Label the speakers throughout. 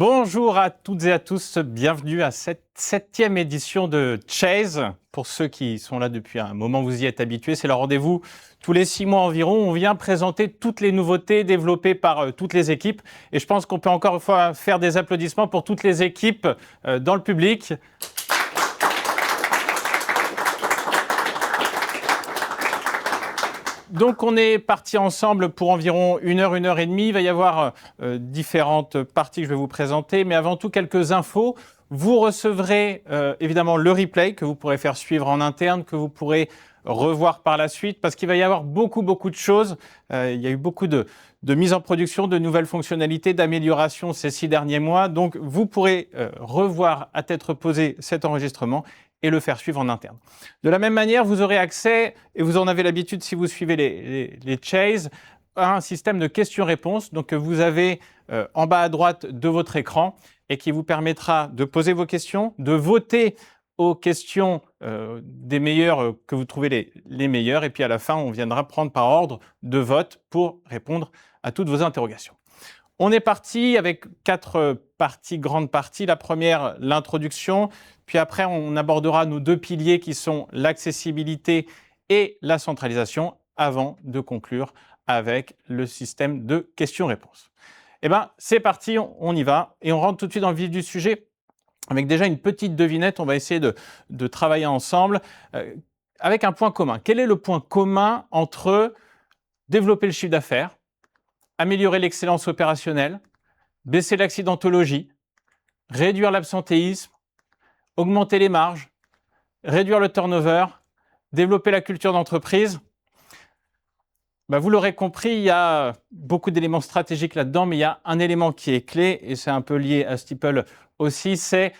Speaker 1: Bonjour à toutes et à tous, bienvenue à cette 7e édition de Chase. Pour ceux qui sont là depuis un moment, vous y êtes habitués, c'est le rendez-vous tous les 6 mois environ. On vient présenter toutes les nouveautés développées par toutes les équipes. Et je pense qu'on peut encore une fois faire des applaudissements pour toutes les équipes dans le public. Donc on est parti ensemble pour environ 1 heure, 1 heure et demie. Il va y avoir différentes parties que je vais vous présenter, mais avant tout quelques infos. Vous recevrez évidemment le replay que vous pourrez faire suivre en interne, que vous pourrez revoir par la suite, parce qu'il va y avoir beaucoup de choses. Il y a eu beaucoup de mise en production, de nouvelles fonctionnalités, d'améliorations ces 6 derniers mois. Donc vous pourrez revoir à tête reposée cet enregistrement et le faire suivre en interne. De la même manière, vous aurez accès, et vous en avez l'habitude si vous suivez les Chase, à un système de questions-réponses donc, que vous avez en bas à droite de votre écran et qui vous permettra de poser vos questions, de voter aux questions des meilleures que vous trouvez les meilleures. Et puis à la fin, on viendra prendre par ordre de vote pour répondre à toutes vos interrogations. On est parti avec 4 grandes parties. La première, l'introduction. Puis après, on abordera nos 2 piliers qui sont l'accessibilité et la centralisation avant de conclure avec le système de questions-réponses. Eh bien, c'est parti, on y va. Et on rentre tout de suite dans le vif du sujet avec déjà une petite devinette. On va essayer de travailler ensemble avec un point commun. Quel est le point commun entre développer le chiffre d'affaires, améliorer l'excellence opérationnelle, baisser l'accidentologie, réduire l'absentéisme, augmenter les marges, réduire le turnover, développer la culture d'entreprise? Vous l'aurez compris, il y a beaucoup d'éléments stratégiques là-dedans, mais il y a un élément qui est clé, et c'est un peu lié à Steeple aussi, c'est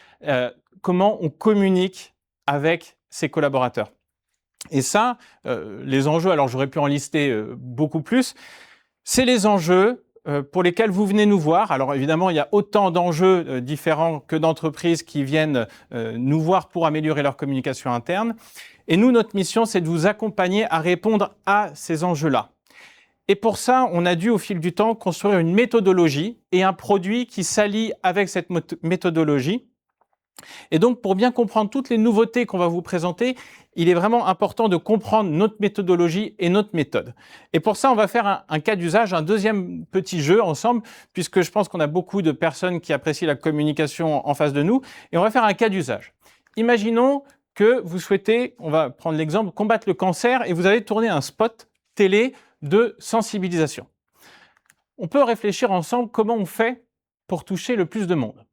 Speaker 1: comment on communique avec ses collaborateurs. Et ça, les enjeux, alors j'aurais pu en lister beaucoup plus, c'est les enjeux pour lesquels vous venez nous voir. Alors évidemment, il y a autant d'enjeux différents que d'entreprises qui viennent nous voir pour améliorer leur communication interne. Et nous, notre mission, c'est de vous accompagner à répondre à ces enjeux-là. Et pour ça, on a dû, au fil du temps, construire une méthodologie et un produit qui s'allie avec cette méthodologie. Et donc, pour bien comprendre toutes les nouveautés qu'on va vous présenter, il est vraiment important de comprendre notre méthodologie et notre méthode. Et pour ça, on va faire un cas d'usage, un deuxième petit jeu ensemble, puisque je pense qu'on a beaucoup de personnes qui apprécient la communication en face de nous. Et on va faire un cas d'usage. Imaginons que vous souhaitez, on va prendre l'exemple, combattre le cancer, et vous avez tourné un spot télé de sensibilisation. On peut réfléchir ensemble comment on fait pour toucher le plus de monde.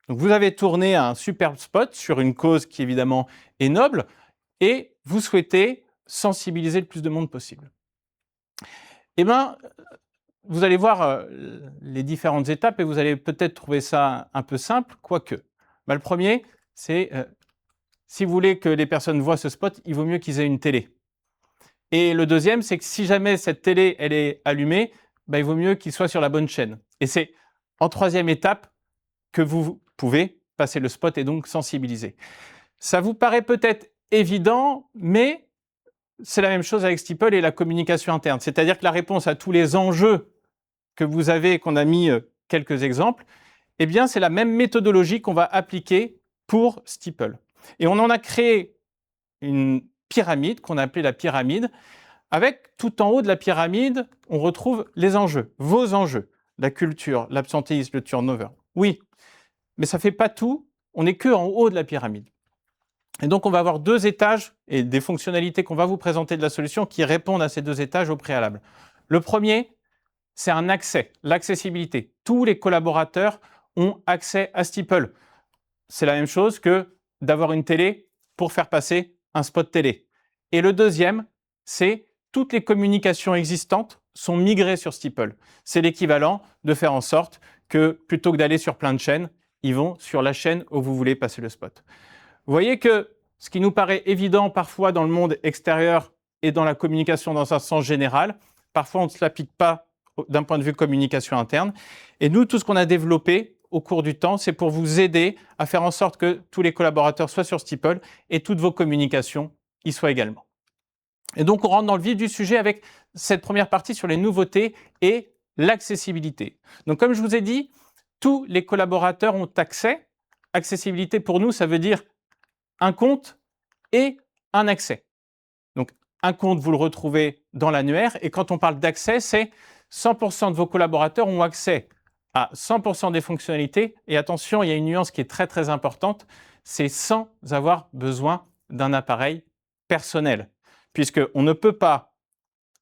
Speaker 1: Donc vous avez tourné un superbe spot sur une cause qui évidemment est noble et vous souhaitez sensibiliser le plus de monde possible. Eh bien, vous allez voir les différentes étapes et vous allez peut-être trouver ça un peu simple, quoique. Le premier, c'est si vous voulez que les personnes voient ce spot, il vaut mieux qu'ils aient une télé. Et le deuxième, c'est que si jamais cette télé elle est allumée, il vaut mieux qu'il soit sur la bonne chaîne. Et c'est en troisième étape que vous pouvez passer le spot et donc sensibiliser. Ça vous paraît peut-être évident, mais c'est la même chose avec Steeple et la communication interne. C'est-à-dire que la réponse à tous les enjeux que vous avez, qu'on a mis quelques exemples, eh bien, c'est la même méthodologie qu'on va appliquer pour Steeple. Et on en a créé une pyramide qu'on a appelée la pyramide. Avec tout en haut de la pyramide, on retrouve les enjeux, vos enjeux, la culture, l'absentéisme, le turnover. Oui, mais ça ne fait pas tout, on n'est qu'en haut de la pyramide. Et donc, on va avoir 2 étages et des fonctionnalités qu'on va vous présenter de la solution qui répondent à ces 2 étages au préalable. Le premier, c'est un accès, l'accessibilité. Tous les collaborateurs ont accès à Steeple. C'est la même chose que d'avoir une télé pour faire passer un spot télé. Et le deuxième, c'est toutes les communications existantes sont migrées sur Steeple. C'est l'équivalent de faire en sorte que plutôt que d'aller sur plein de chaînes, ils vont sur la chaîne où vous voulez passer le spot. Vous voyez que ce qui nous paraît évident parfois dans le monde extérieur et dans la communication dans un sens général, parfois on ne se l'applique pas d'un point de vue communication interne. Et nous, tout ce qu'on a développé au cours du temps, c'est pour vous aider à faire en sorte que tous les collaborateurs soient sur Steeple et toutes vos communications y soient également. Et donc, on rentre dans le vif du sujet avec cette première partie sur les nouveautés et l'accessibilité. Donc, comme je vous ai dit, tous les collaborateurs ont accès. Accessibilité pour nous, ça veut dire un compte et un accès. Donc, un compte, vous le retrouvez dans l'annuaire. Et quand on parle d'accès, c'est 100% de vos collaborateurs ont accès à 100% des fonctionnalités. Et attention, il y a une nuance qui est très, très importante. C'est sans avoir besoin d'un appareil personnel. Puisqu'on ne peut pas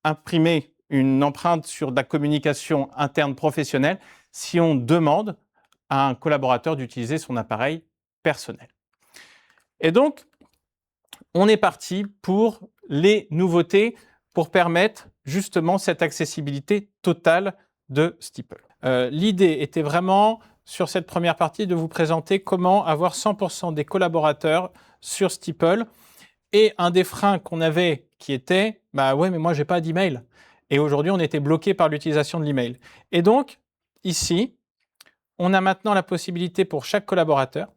Speaker 1: imprimer une empreinte sur de la communication interne professionnelle si on demande à un collaborateur d'utiliser son appareil personnel. Et donc, on est parti pour les nouveautés pour permettre justement cette accessibilité totale de Steeple. L'idée était vraiment, sur cette première partie, de vous présenter comment avoir 100% des collaborateurs sur Steeple. Et un des freins qu'on avait qui était, bah ouais, mais moi, j'ai pas d'email. Et aujourd'hui, on était bloqué par l'utilisation de l'email. Et donc, ici, on a maintenant la possibilité pour chaque collaborateur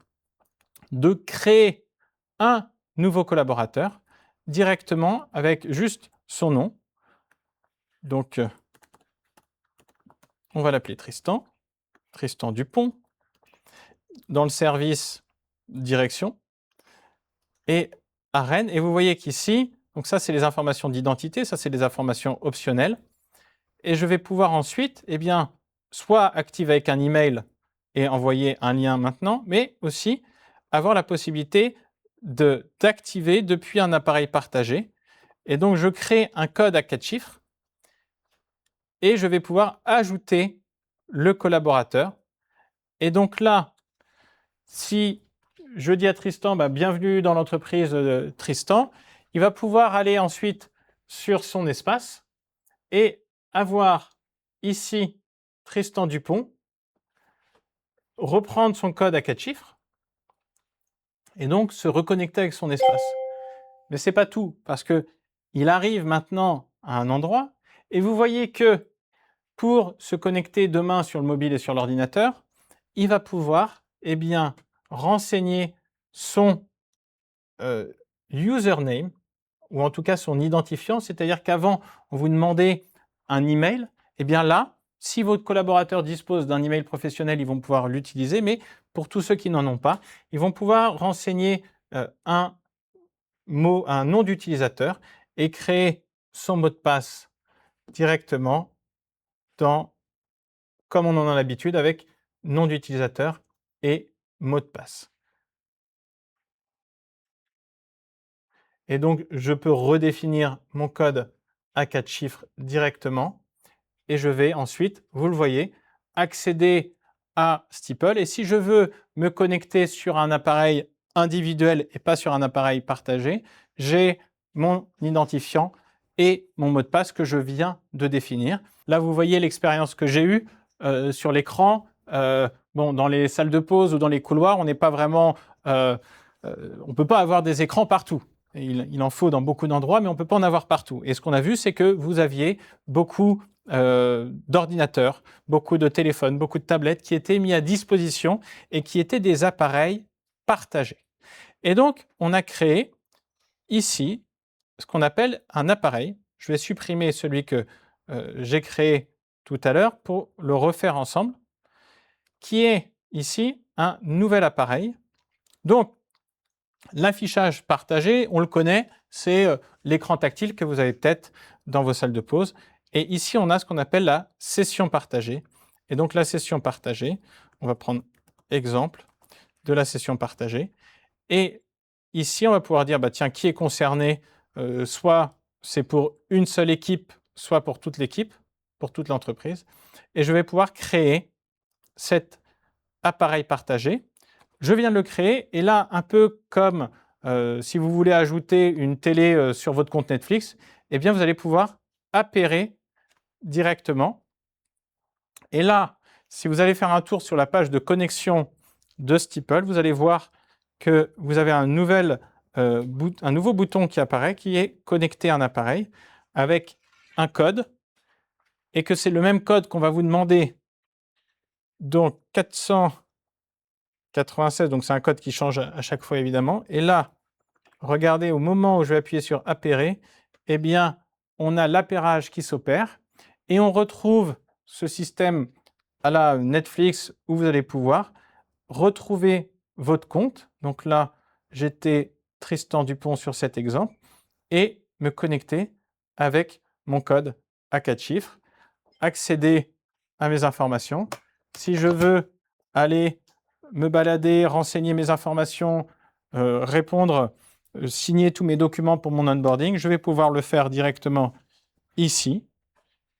Speaker 1: de créer un nouveau collaborateur directement avec juste son nom. Donc, on va l'appeler Tristan, Tristan Dupont, dans le service direction et à Rennes. Et vous voyez qu'ici, donc ça, c'est les informations d'identité, ça, c'est les informations optionnelles. Et je vais pouvoir ensuite, eh bien, soit activer avec un email et envoyer un lien maintenant, mais aussi avoir la possibilité d'activer depuis un appareil partagé. Et donc, je crée un code à 4 chiffres et je vais pouvoir ajouter le collaborateur. Et donc là, si je dis à Tristan, bah, bienvenue dans l'entreprise de Tristan, il va pouvoir aller ensuite sur son espace et avoir ici Tristan Dupont, reprendre son code à 4 chiffres et donc se reconnecter avec son espace. Mais ce n'est pas tout, parce qu'il arrive maintenant à un endroit et vous voyez que pour se connecter demain sur le mobile et sur l'ordinateur, il va pouvoir eh bien, renseigner son username, ou en tout cas son identifiant, c'est-à-dire qu'avant, on vous demandait un email, et bien là, si votre collaborateur dispose d'un email professionnel, ils vont pouvoir l'utiliser, mais pour tous ceux qui n'en ont pas, ils vont pouvoir renseigner un nom d'utilisateur et créer son mot de passe directement comme on en a l'habitude, avec nom d'utilisateur et mot de passe. Et donc, je peux redéfinir mon code à 4 chiffres directement. Et je vais ensuite, vous le voyez, accéder à Steeple. Et si je veux me connecter sur un appareil individuel et pas sur un appareil partagé, j'ai mon identifiant et mon mot de passe que je viens de définir. Là, vous voyez l'expérience que j'ai eue sur l'écran. Dans les salles de pause ou dans les couloirs, on n'est pas vraiment... on ne peut pas avoir des écrans partout. Il en faut dans beaucoup d'endroits, mais on ne peut pas en avoir partout. Et ce qu'on a vu, c'est que vous aviez beaucoup d'ordinateurs, beaucoup de téléphones, beaucoup de tablettes qui étaient mis à disposition et qui étaient des appareils partagés. Et donc, on a créé ici ce qu'on appelle un appareil. Je vais supprimer celui que j'ai créé tout à l'heure pour le refaire ensemble, qui est ici un nouvel appareil. Donc, l'affichage partagé, on le connaît, c'est l'écran tactile que vous avez peut-être dans vos salles de pause. Et ici, on a ce qu'on appelle la session partagée. Et donc, la session partagée, on va prendre exemple de la session partagée. Et ici, on va pouvoir dire, bah, tiens, qui est concerné? Soit c'est pour une seule équipe, soit pour toute l'équipe, pour toute l'entreprise. Et je vais pouvoir créer cet appareil partagé. Je viens de le créer. Et là, un peu comme si vous voulez ajouter une télé sur votre compte Netflix, eh bien, vous allez pouvoir appairer directement. Et là, si vous allez faire un tour sur la page de connexion de Steeple, vous allez voir que vous avez un nouveau bouton qui apparaît, qui est connecter un appareil avec un code, et que c'est le même code qu'on va vous demander, donc 496, donc c'est un code qui change à chaque fois évidemment. Et là, regardez, au moment où je vais appuyer sur appairer, eh bien, on a l'appairage qui s'opère et on retrouve ce système à la Netflix où vous allez pouvoir retrouver votre compte. Donc là, j'étais Tristan Dupont sur cet exemple et me connecter avec mon code à 4 chiffres, accéder à mes informations. Si je veux aller me balader, renseigner mes informations, répondre, signer tous mes documents pour mon onboarding, je vais pouvoir le faire directement ici.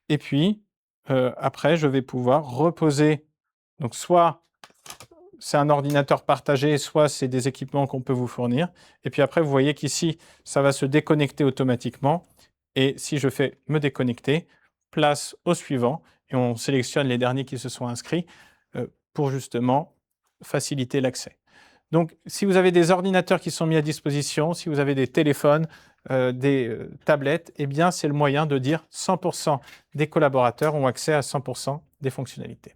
Speaker 1: Et puis, après, je vais pouvoir reposer. Donc, soit c'est un ordinateur partagé, soit c'est des équipements qu'on peut vous fournir. Et puis après, vous voyez qu'ici, ça va se déconnecter automatiquement. Et si je fais me déconnecter, place au suivant, et on sélectionne les derniers qui se sont inscrits pour justement faciliter l'accès. Donc, si vous avez des ordinateurs qui sont mis à disposition, si vous avez des téléphones, des tablettes, eh bien, c'est le moyen de dire 100% des collaborateurs ont accès à 100% des fonctionnalités.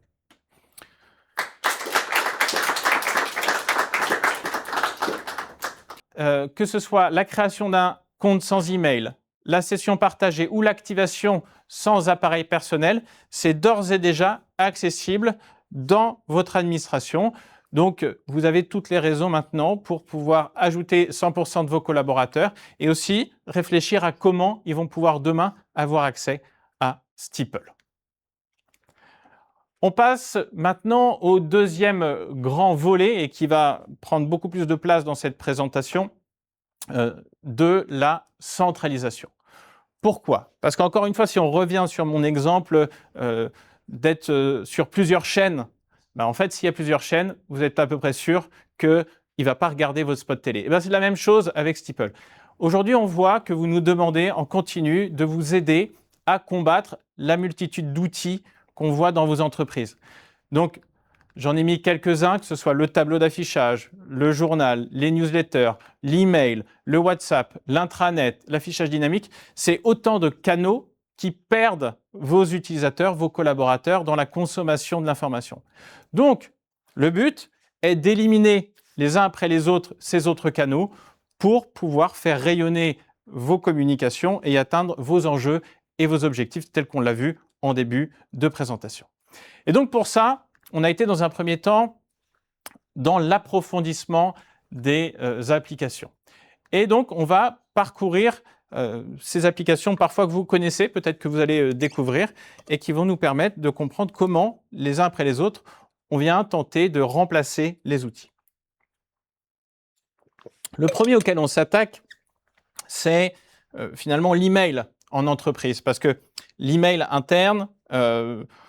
Speaker 1: Que ce soit la création d'un compte sans email, la session partagée ou l'activation sans appareil personnel, c'est d'ores et déjà accessible dans votre administration. Donc, vous avez toutes les raisons maintenant pour pouvoir ajouter 100% de vos collaborateurs et aussi réfléchir à comment ils vont pouvoir demain avoir accès à Steeple. On passe maintenant au deuxième grand volet et qui va prendre beaucoup plus de place dans cette présentation de la centralisation. Pourquoi? Parce qu'encore une fois, si on revient sur mon exemple d'être sur plusieurs chaînes, ben en fait, s'il y a plusieurs chaînes, vous êtes à peu près sûr qu'il ne va pas regarder votre spot télé. Et ben, c'est la même chose avec Steeple. Aujourd'hui, on voit que vous nous demandez en continu de vous aider à combattre la multitude d'outils qu'on voit dans vos entreprises. Donc, j'en ai mis quelques-uns, que ce soit le tableau d'affichage, le journal, les newsletters, l'email, le WhatsApp, l'intranet, l'affichage dynamique. C'est autant de canaux qui perdent vos utilisateurs, vos collaborateurs dans la consommation de l'information. Donc, le but est d'éliminer les uns après les autres ces autres canaux pour pouvoir faire rayonner vos communications et atteindre vos enjeux et vos objectifs tels qu'on l'a vu en début de présentation. Et donc pour ça, on a été dans un premier temps dans l'approfondissement des applications. Et donc on va parcourir ces applications parfois que vous connaissez, peut-être que vous allez découvrir, et qui vont nous permettre de comprendre comment, les uns après les autres, on vient tenter de remplacer les outils. Le premier auquel on s'attaque, c'est finalement l'email en entreprise, parce que l'email interne,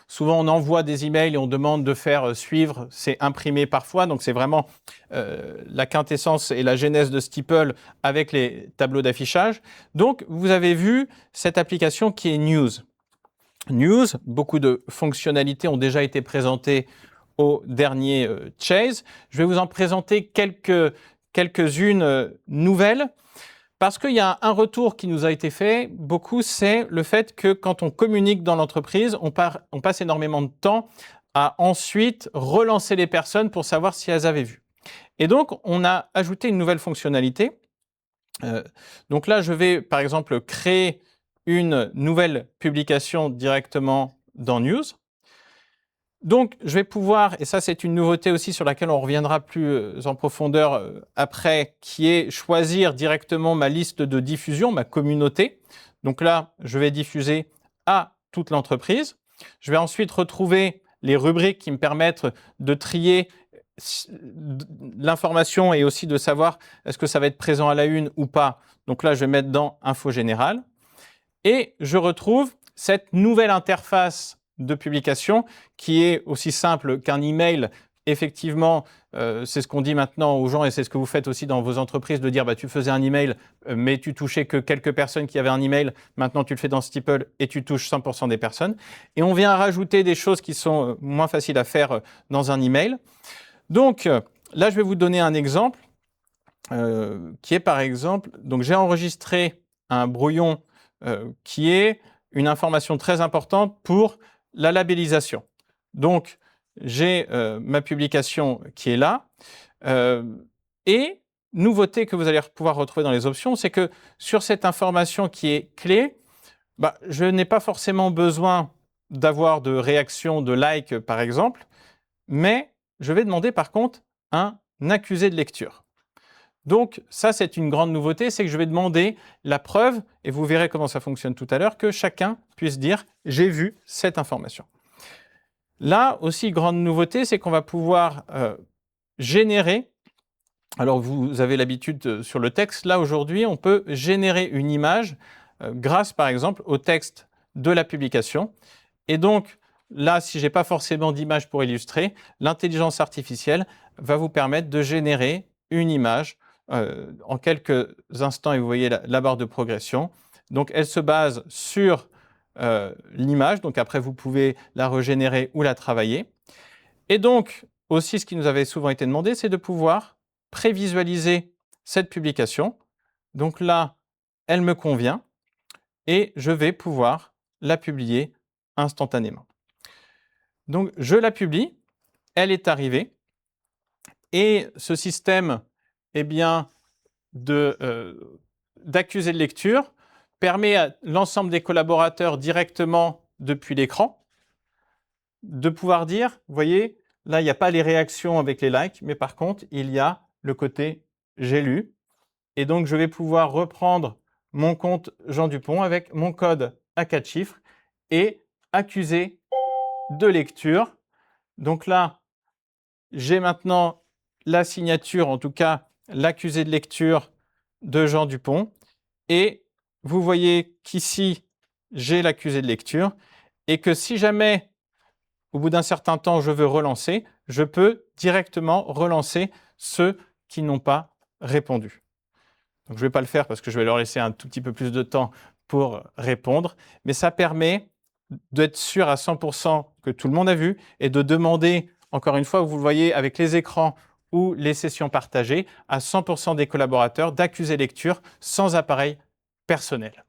Speaker 1: souvent on envoie des emails et on demande de faire suivre, c'est imprimé parfois, donc c'est vraiment la quintessence et la genèse de Steeple avec les tableaux d'affichage. Donc vous avez vu cette application qui est News. News, beaucoup de fonctionnalités ont déjà été présentées au dernier Chase. Je vais vous en présenter quelques-unes nouvelles. Parce qu'il y a un retour qui nous a été fait, beaucoup, c'est le fait que quand on communique dans l'entreprise, on passe énormément de temps à ensuite relancer les personnes pour savoir si elles avaient vu. Et donc, on a ajouté une nouvelle fonctionnalité. Donc là, je vais, par exemple, créer une nouvelle publication directement dans News. Donc, je vais pouvoir, et ça c'est une nouveauté aussi sur laquelle on reviendra plus en profondeur après, qui est choisir directement ma liste de diffusion, ma communauté. Donc là, je vais diffuser à toute l'entreprise. Je vais ensuite retrouver les rubriques qui me permettent de trier l'information et aussi de savoir est-ce que ça va être présent à la une ou pas. Donc là, je vais mettre dans Info générale. Et je retrouve cette nouvelle interface de publication qui est aussi simple qu'un email. Effectivement, c'est ce qu'on dit maintenant aux gens et c'est ce que vous faites aussi dans vos entreprises de dire tu faisais un email mais tu touchais que quelques personnes qui avaient un email. Maintenant, tu le fais dans Steeple et tu touches 100% des personnes. Et on vient rajouter des choses qui sont moins faciles à faire dans un email. Donc là, je vais vous donner un exemple qui est par exemple, donc j'ai enregistré un brouillon qui est une information très importante pour la labellisation. Donc, j'ai ma publication qui est là. Et nouveauté que vous allez pouvoir retrouver dans les options, c'est que sur cette information qui est clé, je n'ai pas forcément besoin d'avoir de réactions, de likes par exemple, mais je vais demander par contre un accusé de lecture. Donc ça, c'est une grande nouveauté, c'est que je vais demander la preuve, et vous verrez comment ça fonctionne tout à l'heure, que chacun puisse dire « j'ai vu cette information ». Là aussi, grande nouveauté, c'est qu'on va pouvoir générer, alors vous avez l'habitude sur le texte, là aujourd'hui, on peut générer une image grâce par exemple au texte de la publication. Et donc là, si je n'ai pas forcément d'image pour illustrer, l'intelligence artificielle va vous permettre de générer une image en quelques instants, et vous voyez la barre de progression. Donc elle se base sur l'image, donc après vous pouvez la régénérer ou la travailler. Et donc aussi, ce qui nous avait souvent été demandé, c'est de pouvoir prévisualiser cette publication. Donc là, elle me convient et je vais pouvoir la publier instantanément. Donc je la publie, elle est arrivée et ce système d'accusé de lecture permet à l'ensemble des collaborateurs directement depuis l'écran de pouvoir dire, vous voyez, là il n'y a pas les réactions avec les likes, mais par contre il y a le côté j'ai lu. Et donc je vais pouvoir reprendre mon compte Jean Dupont avec mon code à 4 chiffres et accuser de lecture. Donc là, j'ai maintenant la signature, en tout cas l'accusé de lecture de Jean Dupont. Et vous voyez qu'ici, j'ai l'accusé de lecture et que si jamais, au bout d'un certain temps, je veux relancer, je peux directement relancer ceux qui n'ont pas répondu. Donc, je ne vais pas le faire parce que je vais leur laisser un tout petit peu plus de temps pour répondre, mais ça permet d'être sûr à 100% que tout le monde a vu et de demander, encore une fois, vous le voyez avec les écrans ou les sessions partagées, à 100% des collaborateurs d'accuser lecture sans appareil personnel.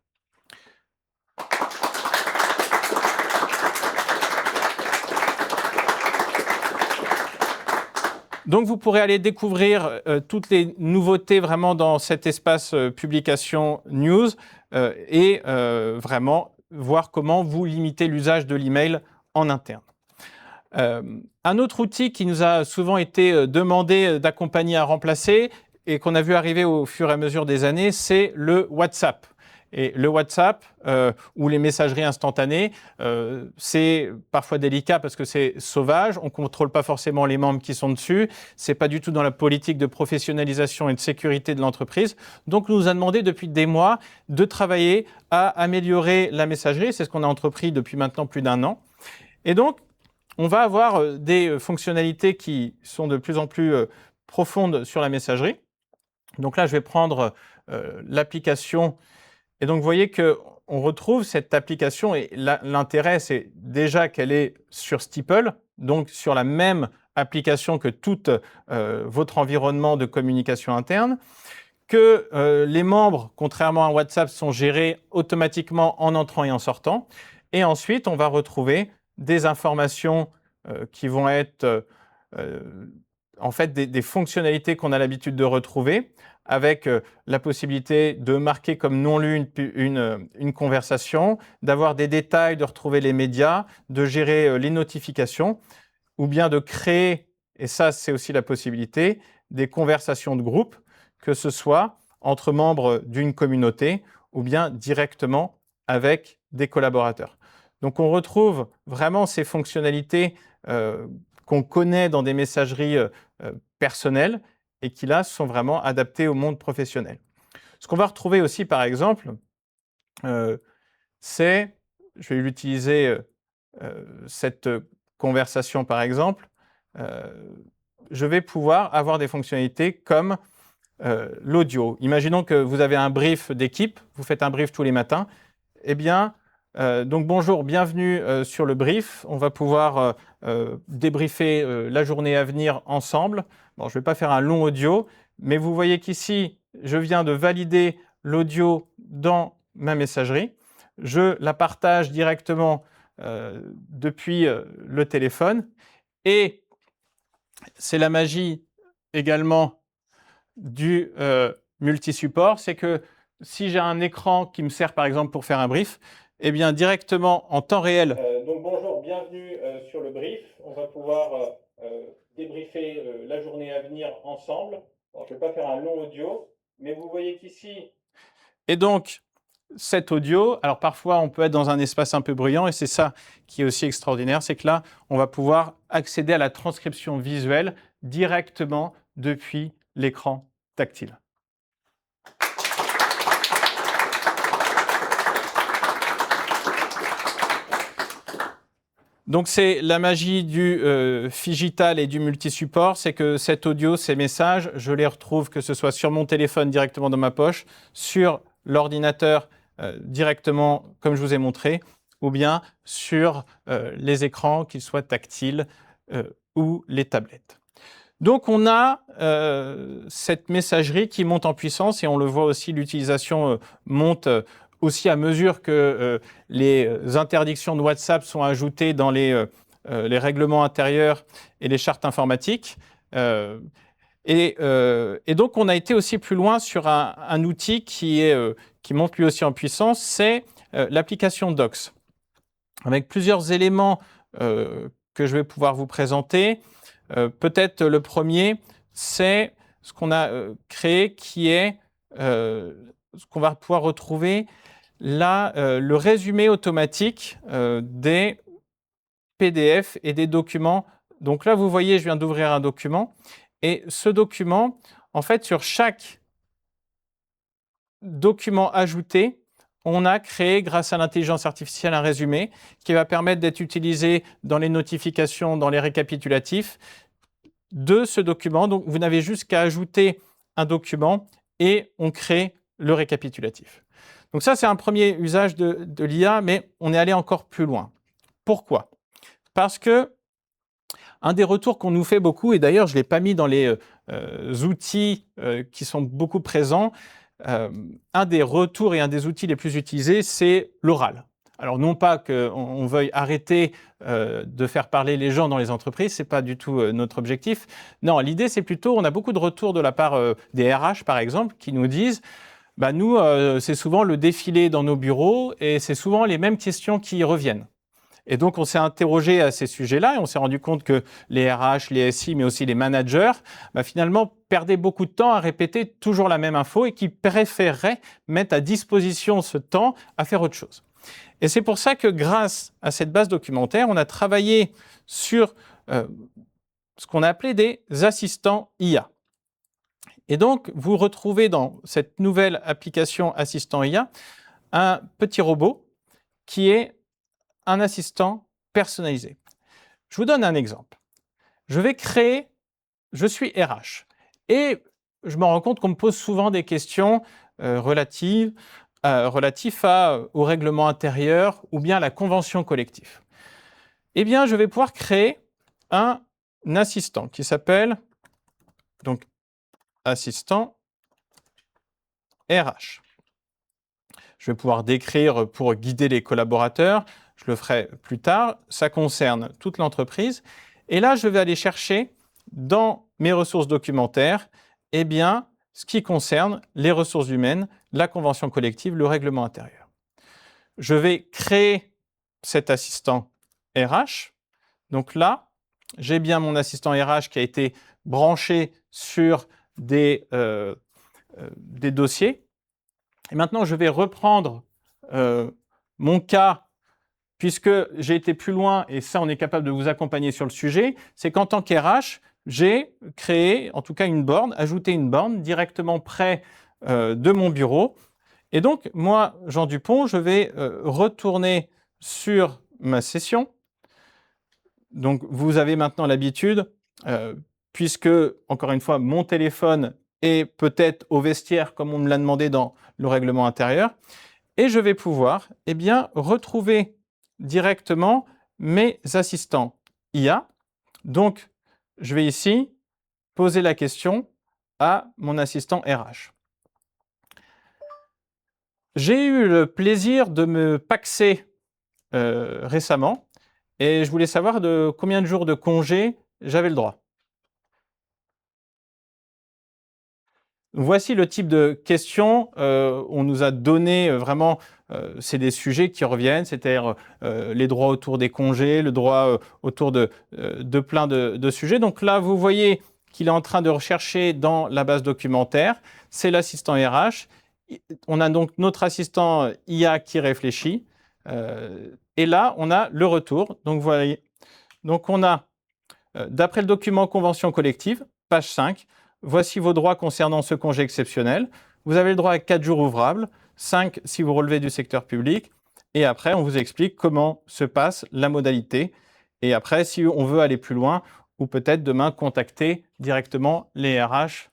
Speaker 1: Donc, vous pourrez aller découvrir toutes les nouveautés vraiment dans cet espace publication news et vraiment voir comment vous limitez l'usage de l'email en interne. Un autre outil qui nous a souvent été demandé d'accompagner à remplacer et qu'on a vu arriver au fur et à mesure des années, c'est le WhatsApp. Et le WhatsApp ou les messageries instantanées, c'est parfois délicat parce que c'est sauvage, on ne contrôle pas forcément les membres qui sont dessus, ce n'est pas du tout dans la politique de professionnalisation et de sécurité de l'entreprise. Donc, on nous a demandé depuis des mois de travailler à améliorer la messagerie. C'est ce qu'on a entrepris depuis maintenant plus d'1 an. Et donc, on va avoir des fonctionnalités qui sont de plus en plus profondes sur la messagerie. Donc là, je vais prendre l'application. Et donc, vous voyez qu'on retrouve cette application et l'intérêt, c'est déjà qu'elle est sur Steeple, donc sur la même application que tout votre environnement de communication interne, que les membres, contrairement à WhatsApp, sont gérés automatiquement en entrant et en sortant. Et ensuite, on va retrouver des informations qui vont être en fait des fonctionnalités qu'on a l'habitude de retrouver, avec la possibilité de marquer comme non lu une conversation, d'avoir des détails, de retrouver les médias, de gérer les notifications, ou bien de créer, et ça c'est aussi la possibilité, des conversations de groupe, que ce soit entre membres d'une communauté ou bien directement avec des collaborateurs. Donc on retrouve vraiment ces fonctionnalités qu'on connaît dans des messageries personnelles et qui là sont vraiment adaptées au monde professionnel. Ce qu'on va retrouver aussi par exemple, c'est, je vais l'utiliser cette conversation par exemple, je vais pouvoir avoir des fonctionnalités comme l'audio. Imaginons que vous avez un brief d'équipe, vous faites un brief tous les matins, eh bien, donc bonjour, bienvenue sur le brief. On va pouvoir débriefer la journée à venir ensemble. Bon, je ne vais pas faire un long audio, mais vous voyez qu'ici, je viens de valider l'audio dans ma messagerie. Je la partage directement depuis le téléphone. Et c'est la magie également du multi-support, c'est que si j'ai un écran qui me sert par exemple pour faire un brief, eh bien directement en temps réel. Donc bonjour. bienvenue sur le brief. On va pouvoir débriefer la journée à venir ensemble. Alors, je ne vais pas faire un long audio, mais vous voyez qu'ici... Et donc, cet audio, alors parfois on peut être dans un espace un peu bruyant et c'est ça qui est aussi extraordinaire, c'est que là, on va pouvoir accéder à la transcription visuelle directement depuis l'écran tactile. Donc c'est la magie du phygital et du multi-support, c'est que cet audio, ces messages, je les retrouve que ce soit sur mon téléphone directement dans ma poche, sur l'ordinateur directement comme je vous ai montré, ou bien sur les écrans, qu'ils soient tactiles ou les tablettes. Donc on a cette messagerie qui monte en puissance et on le voit aussi, l'utilisation monte aussi à mesure que les interdictions de WhatsApp sont ajoutées dans les règlements intérieurs et les chartes informatiques. Et donc, on a été aussi plus loin sur un outil qui monte lui aussi en puissance, c'est l'application Docs, avec plusieurs éléments que je vais pouvoir vous présenter. Peut-être le premier, c'est ce qu'on a créé, qui est ce qu'on va pouvoir retrouver là, le résumé automatique des PDF et des documents. Donc là, vous voyez, je viens d'ouvrir un document. Et ce document, en fait, sur chaque document ajouté, on a créé, grâce à l'intelligence artificielle, un résumé qui va permettre d'être utilisé dans les notifications, dans les récapitulatifs de ce document. Donc, vous n'avez juste qu'à ajouter un document et on crée le récapitulatif. Donc ça, c'est un premier usage de l'IA, mais on est allé encore plus loin. Pourquoi ? Parce que un des retours qu'on nous fait beaucoup, et d'ailleurs je ne l'ai pas mis dans les outils qui sont beaucoup présents, un des retours et un des outils les plus utilisés, c'est l'oral. Alors non pas qu'on veuille arrêter de faire parler les gens dans les entreprises, ce n'est pas du tout notre objectif. Non, l'idée c'est plutôt, on a beaucoup de retours de la part des RH par exemple, qui nous disent nous, c'est souvent le défilé dans nos bureaux et c'est souvent les mêmes questions qui reviennent. Et donc, on s'est interrogé à ces sujets-là et on s'est rendu compte que les RH, les SI, mais aussi les managers, finalement, perdaient beaucoup de temps à répéter toujours la même info et qui préféreraient mettre à disposition ce temps à faire autre chose. Et c'est pour ça que grâce à cette base documentaire, on a travaillé sur ce qu'on a appelé des assistants IA. Et donc, vous retrouvez dans cette nouvelle application Assistant IA un petit robot qui est un assistant personnalisé. Je vous donne un exemple. Je suis RH et je me rends compte qu'on me pose souvent des questions relatives au règlement intérieur ou bien à la convention collective. Eh bien, je vais pouvoir créer un assistant qui s'appelle donc assistant RH. Je vais pouvoir décrire pour guider les collaborateurs. Je le ferai plus tard. Ça concerne toute l'entreprise. Et là, je vais aller chercher dans mes ressources documentaires, ce qui concerne les ressources humaines, la convention collective, le règlement intérieur. Je vais créer cet assistant RH. Donc là, j'ai bien mon assistant RH qui a été branché sur des dossiers. Et maintenant, je vais reprendre mon cas, puisque j'ai été plus loin, et ça, on est capable de vous accompagner sur le sujet, c'est qu'en tant qu'RH, j'ai créé, en tout cas une borne, ajouté une borne directement près de mon bureau. Et donc, moi, Jean Dupont, je vais retourner sur ma session. Donc, vous avez maintenant l'habitude, puisque, encore une fois, mon téléphone est peut-être au vestiaire, comme on me l'a demandé dans le règlement intérieur, et je vais pouvoir retrouver directement mes assistants IA. Donc, je vais ici poser la question à mon assistant RH. J'ai eu le plaisir de me paxer récemment et je voulais savoir de combien de jours de congé j'avais le droit. Voici le type de questions. On nous a donné vraiment, c'est des sujets qui reviennent, c'est-à-dire les droits autour des congés, le droit autour de plein de sujets. Donc là, vous voyez qu'il est en train de rechercher dans la base documentaire. C'est l'assistant RH. On a donc notre assistant IA qui réfléchit. Et là, on a le retour. Donc, vous voyez. Donc, on a, d'après le document convention collective, page 5, voici vos droits concernant ce congé exceptionnel. Vous avez le droit à 4 jours ouvrables, 5 si vous relevez du secteur public. Et après, on vous explique comment se passe la modalité. Et après, si on veut aller plus loin, ou peut-être demain contacter directement les RH.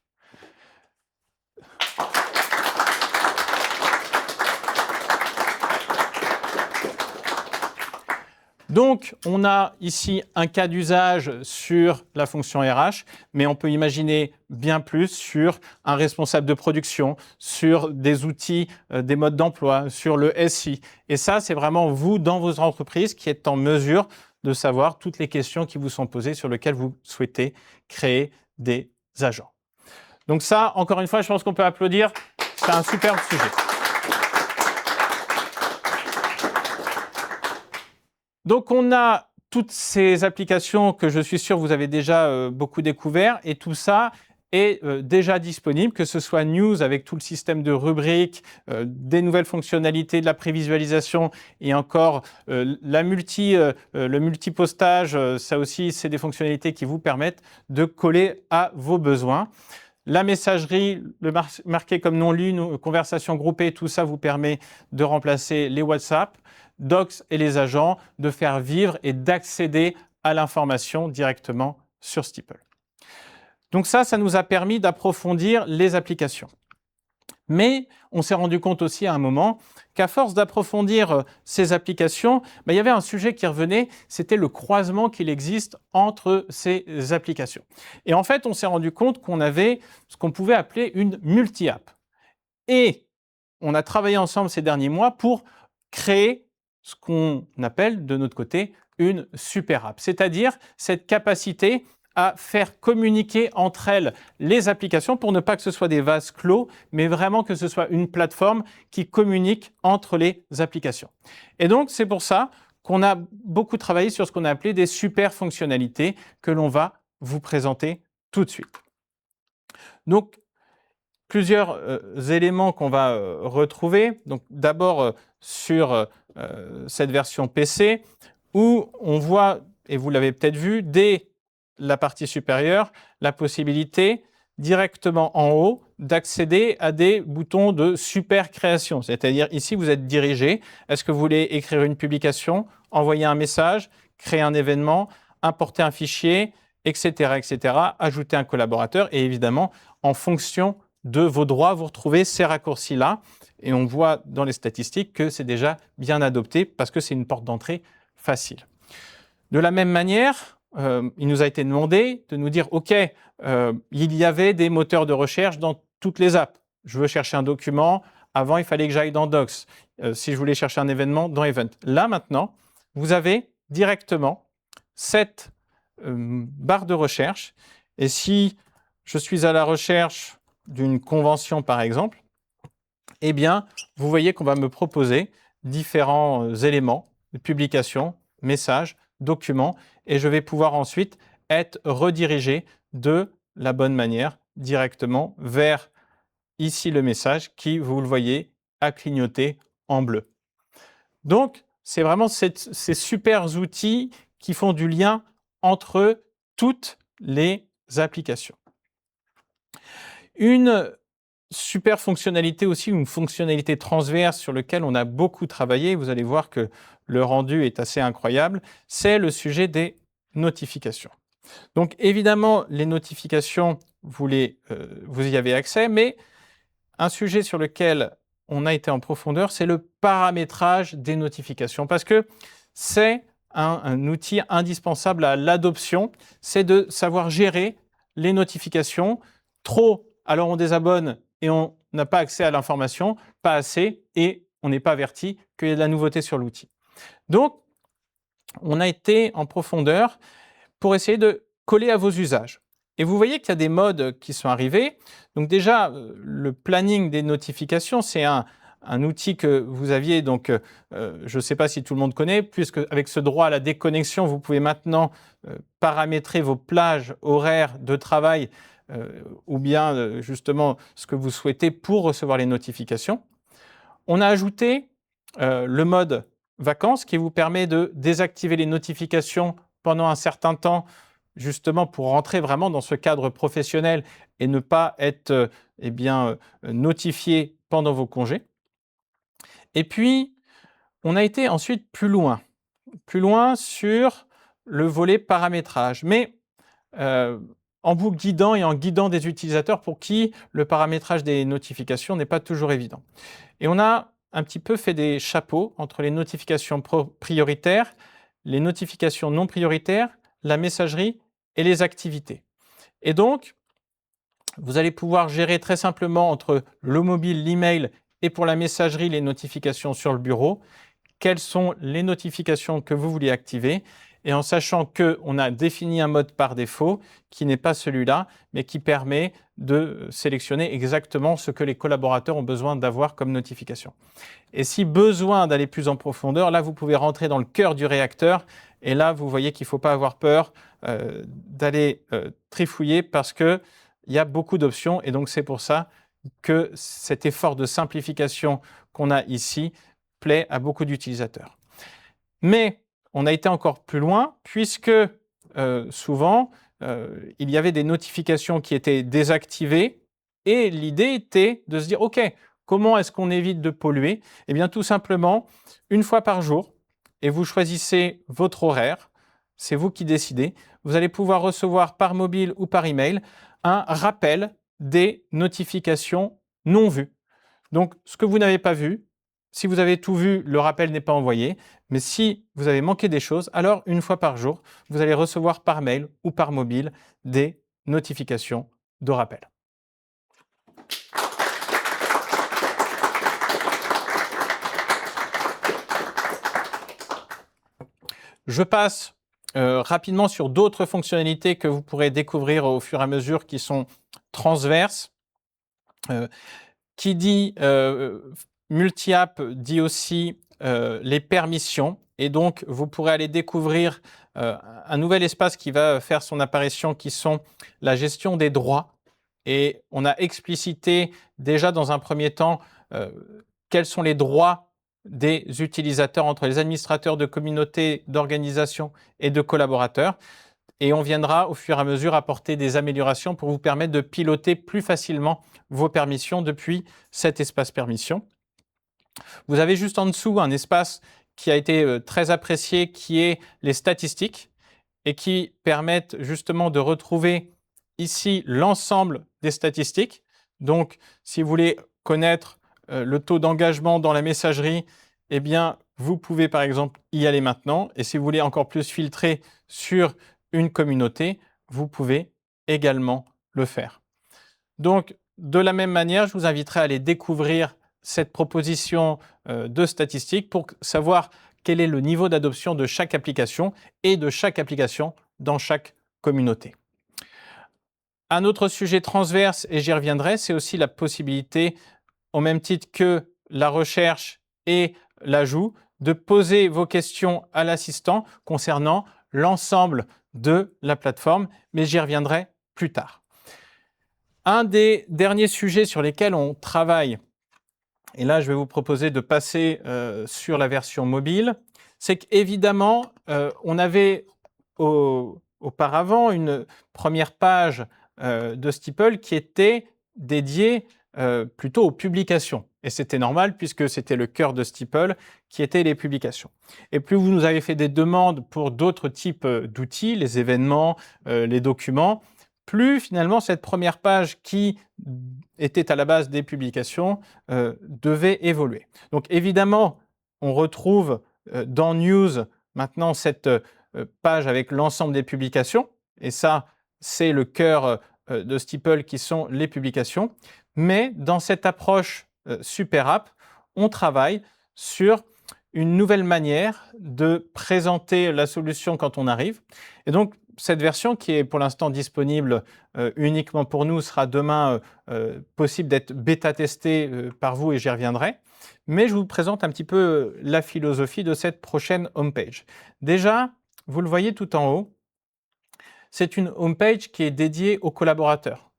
Speaker 1: Donc, on a ici un cas d'usage sur la fonction RH, mais on peut imaginer bien plus sur un responsable de production, sur des outils, des modes d'emploi, sur le SI. Et ça, c'est vraiment vous, dans vos entreprises, qui êtes en mesure de savoir toutes les questions qui vous sont posées sur lesquelles vous souhaitez créer des agents. Donc ça, encore une fois, je pense qu'on peut applaudir. C'est un superbe sujet. Donc, on a toutes ces applications que je suis sûr vous avez déjà beaucoup découvert et tout ça est déjà disponible, que ce soit News avec tout le système de rubriques, des nouvelles fonctionnalités de la prévisualisation et encore le multipostage, ça aussi, c'est des fonctionnalités qui vous permettent de coller à vos besoins. La messagerie, le marqué comme non lu, conversation groupée, tout ça vous permet de remplacer les WhatsApp, Docs et les agents, de faire vivre et d'accéder à l'information directement sur Steeple. Donc ça nous a permis d'approfondir les applications. Mais on s'est rendu compte aussi à un moment qu'à force d'approfondir ces applications, il y avait un sujet qui revenait, c'était le croisement qu'il existe entre ces applications. Et en fait, on s'est rendu compte qu'on avait ce qu'on pouvait appeler une multi-app. Et on a travaillé ensemble ces derniers mois pour créer ce qu'on appelle de notre côté une super app, c'est-à-dire cette capacité à faire communiquer entre elles les applications pour ne pas que ce soit des vases clos, mais vraiment que ce soit une plateforme qui communique entre les applications. Et donc, c'est pour ça qu'on a beaucoup travaillé sur ce qu'on a appelé des super fonctionnalités que l'on va vous présenter tout de suite. Donc, plusieurs éléments qu'on va retrouver. Donc, d'abord, sur cette version PC, où on voit, et vous l'avez peut-être vu, dès la partie supérieure, la possibilité directement en haut d'accéder à des boutons de super création. C'est-à-dire ici, vous êtes dirigé. Est-ce que vous voulez écrire une publication, envoyer un message, créer un événement, importer un fichier, etc., etc., ajouter un collaborateur et évidemment, en fonction de vos droits, vous retrouvez ces raccourcis-là. Et on voit dans les statistiques que c'est déjà bien adopté parce que c'est une porte d'entrée facile. De la même manière, il nous a été demandé de nous dire, OK, il y avait des moteurs de recherche dans toutes les apps. Je veux chercher un document. Avant, il fallait que j'aille dans Docs. Si je voulais chercher un événement, dans Event. Là, maintenant, vous avez directement cette barre de recherche. Et si je suis à la recherche d'une convention, par exemple, eh bien, vous voyez qu'on va me proposer différents éléments de publication, messages, documents, et je vais pouvoir ensuite être redirigé de la bonne manière directement vers ici le message qui, vous le voyez, a clignoté en bleu. Donc, c'est vraiment ces super outils qui font du lien entre toutes les applications. Une super fonctionnalité aussi, une fonctionnalité transverse sur laquelle on a beaucoup travaillé, vous allez voir que le rendu est assez incroyable, c'est le sujet des notifications. Donc évidemment, les notifications, vous y avez accès, mais un sujet sur lequel on a été en profondeur, c'est le paramétrage des notifications, parce que c'est un outil indispensable à l'adoption, c'est de savoir gérer les notifications. Trop, alors on désabonne et on n'a pas accès à l'information, pas assez, et on n'est pas averti qu'il y a de la nouveauté sur l'outil. Donc, on a été en profondeur pour essayer de coller à vos usages. Et vous voyez qu'il y a des modes qui sont arrivés. Donc déjà, le planning des notifications, c'est un outil que vous aviez, donc je ne sais pas si tout le monde connaît, puisque avec ce droit à la déconnexion, vous pouvez maintenant paramétrer vos plages horaires de travail ou bien justement ce que vous souhaitez pour recevoir les notifications. On a ajouté le mode vacances qui vous permet de désactiver les notifications pendant un certain temps, justement pour rentrer vraiment dans ce cadre professionnel et ne pas être notifié pendant vos congés. Et puis, on a été ensuite plus loin sur le volet paramétrage, mais en vous guidant et en guidant des utilisateurs pour qui le paramétrage des notifications n'est pas toujours évident. Et on a un petit peu fait des chapeaux entre les notifications prioritaires, les notifications non prioritaires, la messagerie et les activités. Et donc, vous allez pouvoir gérer très simplement entre le mobile, l'email et pour la messagerie, les notifications sur le bureau, quelles sont les notifications que vous voulez activer, et en sachant qu'on a défini un mode par défaut qui n'est pas celui-là, mais qui permet de sélectionner exactement ce que les collaborateurs ont besoin d'avoir comme notification. Et si besoin d'aller plus en profondeur, là, vous pouvez rentrer dans le cœur du réacteur, et là, vous voyez qu'il ne faut pas avoir peur d'aller trifouiller parce qu'il y a beaucoup d'options, et donc c'est pour ça que cet effort de simplification qu'on a ici plaît à beaucoup d'utilisateurs. Mais on a été encore plus loin puisque souvent, il y avait des notifications qui étaient désactivées et l'idée était de se dire « Ok, comment est-ce qu'on évite de polluer ?» Eh bien, tout simplement, une fois par jour, et vous choisissez votre horaire, c'est vous qui décidez, vous allez pouvoir recevoir par mobile ou par email un rappel des notifications non vues. Donc, ce que vous n'avez pas vu, si vous avez tout vu, le rappel n'est pas envoyé. Mais si vous avez manqué des choses, alors une fois par jour, vous allez recevoir par mail ou par mobile des notifications de rappel. Je passe rapidement sur d'autres fonctionnalités que vous pourrez découvrir au fur et à mesure qui sont transverses. Qui dit multi-app dit aussi les permissions. Et donc, vous pourrez aller découvrir un nouvel espace qui va faire son apparition, qui sont la gestion des droits. Et on a explicité déjà dans un premier temps quels sont les droits des utilisateurs entre les administrateurs de communautés, d'organisations et de collaborateurs. Et on viendra au fur et à mesure apporter des améliorations pour vous permettre de piloter plus facilement vos permissions depuis cet espace permission. Vous avez juste en dessous un espace qui a été très apprécié, qui est les statistiques et qui permettent justement de retrouver ici l'ensemble des statistiques. Donc, si vous voulez connaître le taux d'engagement dans la messagerie, eh bien, vous pouvez par exemple y aller maintenant. Et si vous voulez encore plus filtrer sur une communauté, vous pouvez également le faire. Donc, de la même manière, je vous inviterai à aller découvrir cette proposition de statistiques pour savoir quel est le niveau d'adoption de chaque application et de chaque application dans chaque communauté. Un autre sujet transverse, et j'y reviendrai, c'est aussi la possibilité, au même titre que la recherche et l'ajout, de poser vos questions à l'assistant concernant l'ensemble de la plateforme, mais j'y reviendrai plus tard. Un des derniers sujets sur lesquels on travaille, et là je vais vous proposer de passer sur la version mobile, c'est qu'évidemment, on avait auparavant une première page de Steeple qui était dédiée plutôt aux publications. Et c'était normal puisque c'était le cœur de Steeple qui était les publications. Et plus vous nous avez fait des demandes pour d'autres types d'outils, les événements, les documents, plus finalement cette première page qui était à la base des publications devait évoluer. Donc évidemment, on retrouve dans News maintenant cette page avec l'ensemble des publications. Et ça, c'est le cœur de Steeple qui sont les publications. Mais dans cette approche Super App, on travaille sur une nouvelle manière de présenter la solution quand on arrive. Et donc, cette version qui est pour l'instant disponible uniquement pour nous sera demain possible d'être bêta-testée par vous et j'y reviendrai. Mais je vous présente un petit peu la philosophie de cette prochaine homepage. Déjà, vous le voyez tout en haut, c'est une homepage qui est dédiée aux collaborateurs.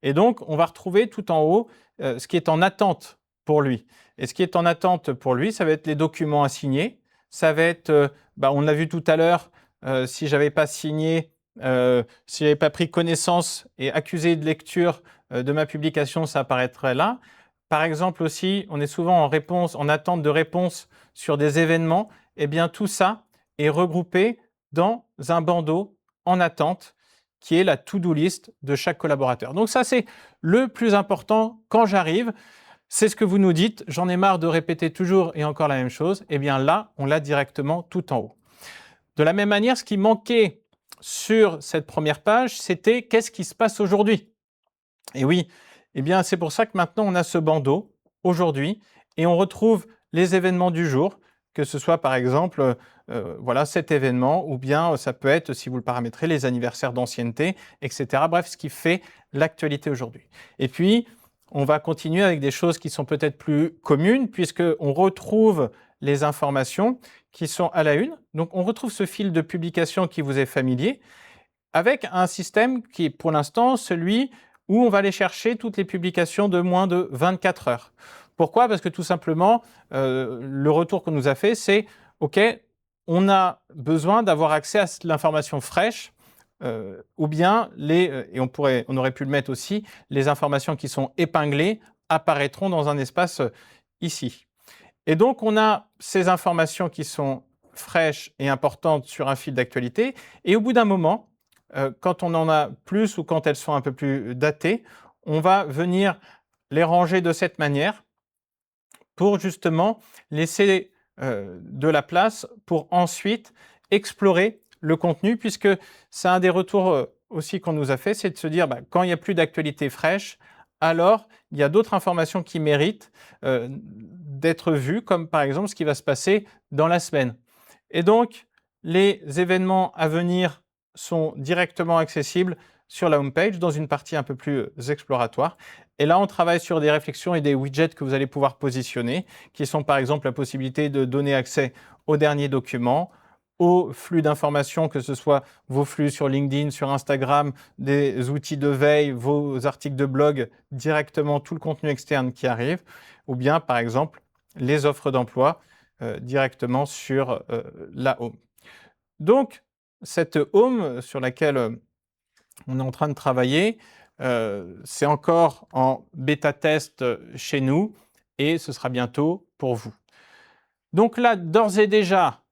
Speaker 1: Et donc, on va retrouver tout en haut ce qui est en attente pour lui. Et ce qui est en attente pour lui, ça va être les documents à signer. Ça va être, on l'a vu tout à l'heure, si je n'avais pas signé, si je n'avais pas pris connaissance et accusé de lecture de ma publication, ça apparaîtrait là. Par exemple aussi, on est souvent en attente de réponse sur des événements. Eh bien, tout ça est regroupé dans un bandeau en attente qui est la to-do list de chaque collaborateur. Donc ça, c'est le plus important quand j'arrive. C'est ce que vous nous dites, j'en ai marre de répéter toujours et encore la même chose. Eh bien là, on l'a directement tout en haut. De la même manière, ce qui manquait sur cette première page, c'était qu'est-ce qui se passe aujourd'hui? Et oui, eh bien c'est pour ça que maintenant on a ce bandeau aujourd'hui et on retrouve les événements du jour, que ce soit par exemple voilà, cet événement, ou bien ça peut être, si vous le paramétrez, les anniversaires d'ancienneté, etc. Bref, ce qui fait l'actualité aujourd'hui. Et puis, on va continuer avec des choses qui sont peut-être plus communes, puisqu'on retrouve les informations qui sont à la une. Donc, on retrouve ce fil de publication qui vous est familier, avec un système qui est pour l'instant celui où on va aller chercher toutes les publications de moins de 24 heures. Pourquoi? Parce que tout simplement, le retour qu'on nous a fait, c'est « OK, on a besoin d'avoir accès à l'information fraîche, ou bien, et on aurait pu le mettre aussi, les informations qui sont épinglées apparaîtront dans un espace ici. Et donc, on a ces informations qui sont fraîches et importantes sur un fil d'actualité, et au bout d'un moment, quand on en a plus ou quand elles sont un peu plus datées, on va venir les ranger de cette manière pour justement laisser de la place pour ensuite explorer le contenu, puisque c'est un des retours aussi qu'on nous a fait, c'est de se dire quand il n'y a plus d'actualité fraîche, alors il y a d'autres informations qui méritent d'être vues, comme par exemple ce qui va se passer dans la semaine. Et donc, les événements à venir sont directement accessibles sur la homepage dans une partie un peu plus exploratoire. Et là, on travaille sur des réflexions et des widgets que vous allez pouvoir positionner, qui sont par exemple la possibilité de donner accès aux derniers documents, aux flux d'informations, que ce soit vos flux sur LinkedIn, sur Instagram, des outils de veille, vos articles de blog, directement tout le contenu externe qui arrive, ou bien par exemple les offres d'emploi directement sur la home. Donc, cette home sur laquelle on est en train de travailler, c'est encore en bêta-test chez nous et ce sera bientôt pour vous. Donc là, d'ores et déjà,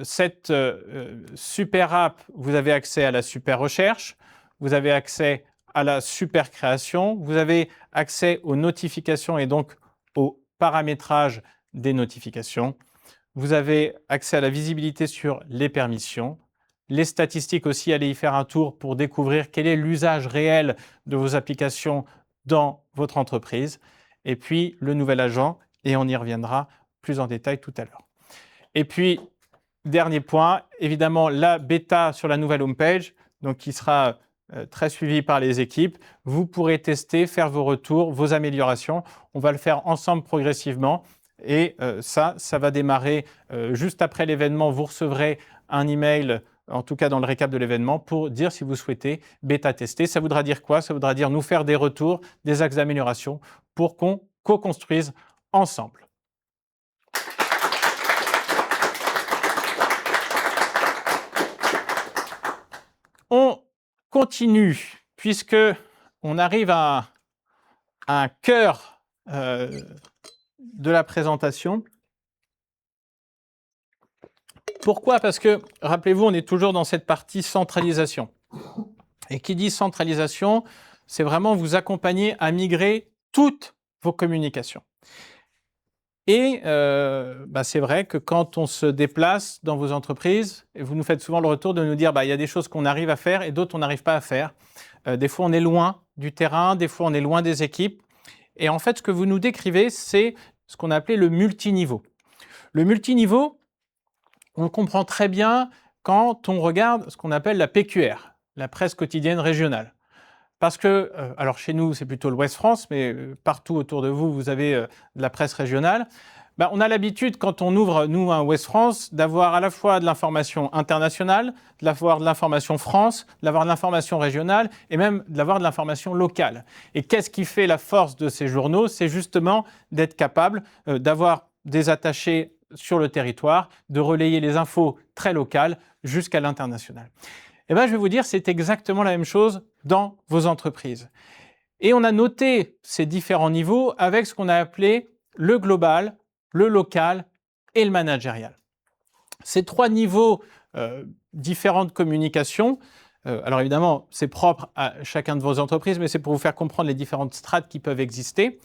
Speaker 1: cette super app, vous avez accès à la super recherche, vous avez accès à la super création, vous avez accès aux notifications et donc au paramétrage des notifications. Vous avez accès à la visibilité sur les permissions, les statistiques aussi, allez y faire un tour pour découvrir quel est l'usage réel de vos applications dans votre entreprise. Et puis, le nouvel agent, et on y reviendra plus en détail tout à l'heure. Et puis, dernier point, évidemment, la bêta sur la nouvelle homepage, donc qui sera très suivie par les équipes. Vous pourrez tester, faire vos retours, vos améliorations. On va le faire ensemble progressivement. Et ça va démarrer juste après l'événement. Vous recevrez un email, en tout cas dans le récap de l'événement, pour dire si vous souhaitez bêta-tester. Ça voudra dire quoi? Ça voudra dire nous faire des retours, des axes d'amélioration pour qu'on co-construise ensemble. On continue, puisque on arrive à un cœur de la présentation. Pourquoi? Parce que, rappelez-vous, on est toujours dans cette partie centralisation. Et qui dit centralisation, c'est vraiment vous accompagner à migrer toutes vos communications. Et c'est vrai que quand on se déplace dans vos entreprises, et vous nous faites souvent le retour de nous dire il y a des choses qu'on arrive à faire et d'autres on n'arrive pas à faire. Des fois on est loin du terrain, des fois on est loin des équipes. Et en fait, ce que vous nous décrivez, c'est ce qu'on a appelé le multiniveau. Le multiniveau, on le comprend très bien quand on regarde ce qu'on appelle la PQR, la presse quotidienne régionale. Parce que, alors chez nous, c'est plutôt l'Ouest France, mais partout autour de vous, vous avez de la presse régionale. On a l'habitude, quand on ouvre, nous, un Ouest France, d'avoir à la fois de l'information internationale, d'avoir de l'information France, d'avoir de l'information régionale et même d'avoir de l'information locale. Et qu'est-ce qui fait la force de ces journaux? C'est justement d'être capable d'avoir des attachés sur le territoire, de relayer les infos très locales jusqu'à l'international. Je vais vous dire, c'est exactement la même chose dans vos entreprises. Et on a noté ces différents niveaux avec ce qu'on a appelé le global, le local et le managérial. Ces trois niveaux différents de communication, alors évidemment, c'est propre à chacun de vos entreprises, mais c'est pour vous faire comprendre les différentes strates qui peuvent exister.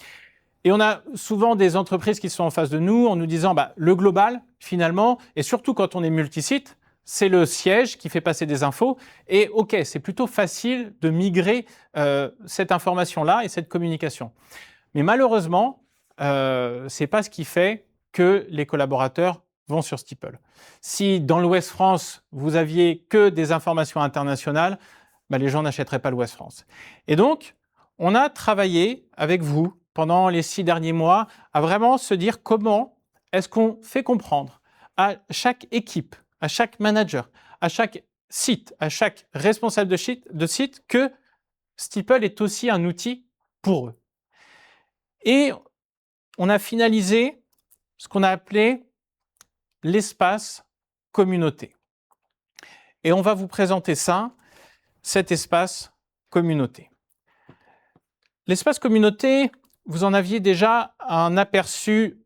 Speaker 1: Et on a souvent des entreprises qui sont en face de nous en nous disant le global, finalement, et surtout quand on est multisite, c'est le siège qui fait passer des infos. Et OK, c'est plutôt facile de migrer cette information-là et cette communication. Mais malheureusement, ce n'est pas ce qui fait que les collaborateurs vont sur Steeple. Si dans l'Ouest France, vous aviez que des informations internationales, les gens n'achèteraient pas l'Ouest France. Et donc, on a travaillé avec vous pendant les 6 derniers mois à vraiment se dire comment est-ce qu'on fait comprendre à chaque équipe, à chaque manager, à chaque site, à chaque responsable de site que Steeple est aussi un outil pour eux. Et on a finalisé ce qu'on a appelé l'espace communauté. Et on va vous présenter cet espace communauté. L'espace communauté, vous en aviez déjà un aperçu,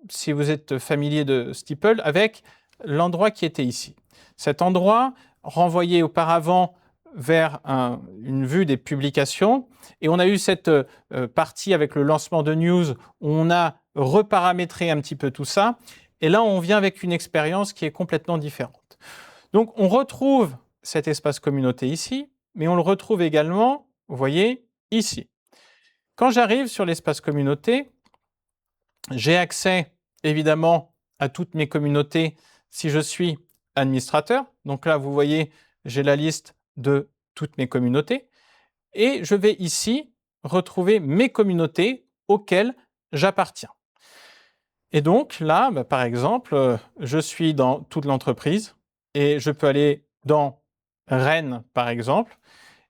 Speaker 1: si vous êtes familier de Steeple, avec l'endroit qui était ici. Cet endroit renvoyait auparavant vers une vue des publications. Et on a eu cette partie avec le lancement de news où on a reparamétré un petit peu tout ça. Et là, on vient avec une expérience qui est complètement différente. Donc, on retrouve cet espace communauté ici, mais on le retrouve également, vous voyez, ici. Quand j'arrive sur l'espace communauté, j'ai accès évidemment à toutes mes communautés si je suis administrateur. Donc là, vous voyez, j'ai la liste de toutes mes communautés. Et je vais ici retrouver mes communautés auxquelles j'appartiens. Et donc là, par exemple, je suis dans toute l'entreprise et je peux aller dans Rennes, par exemple.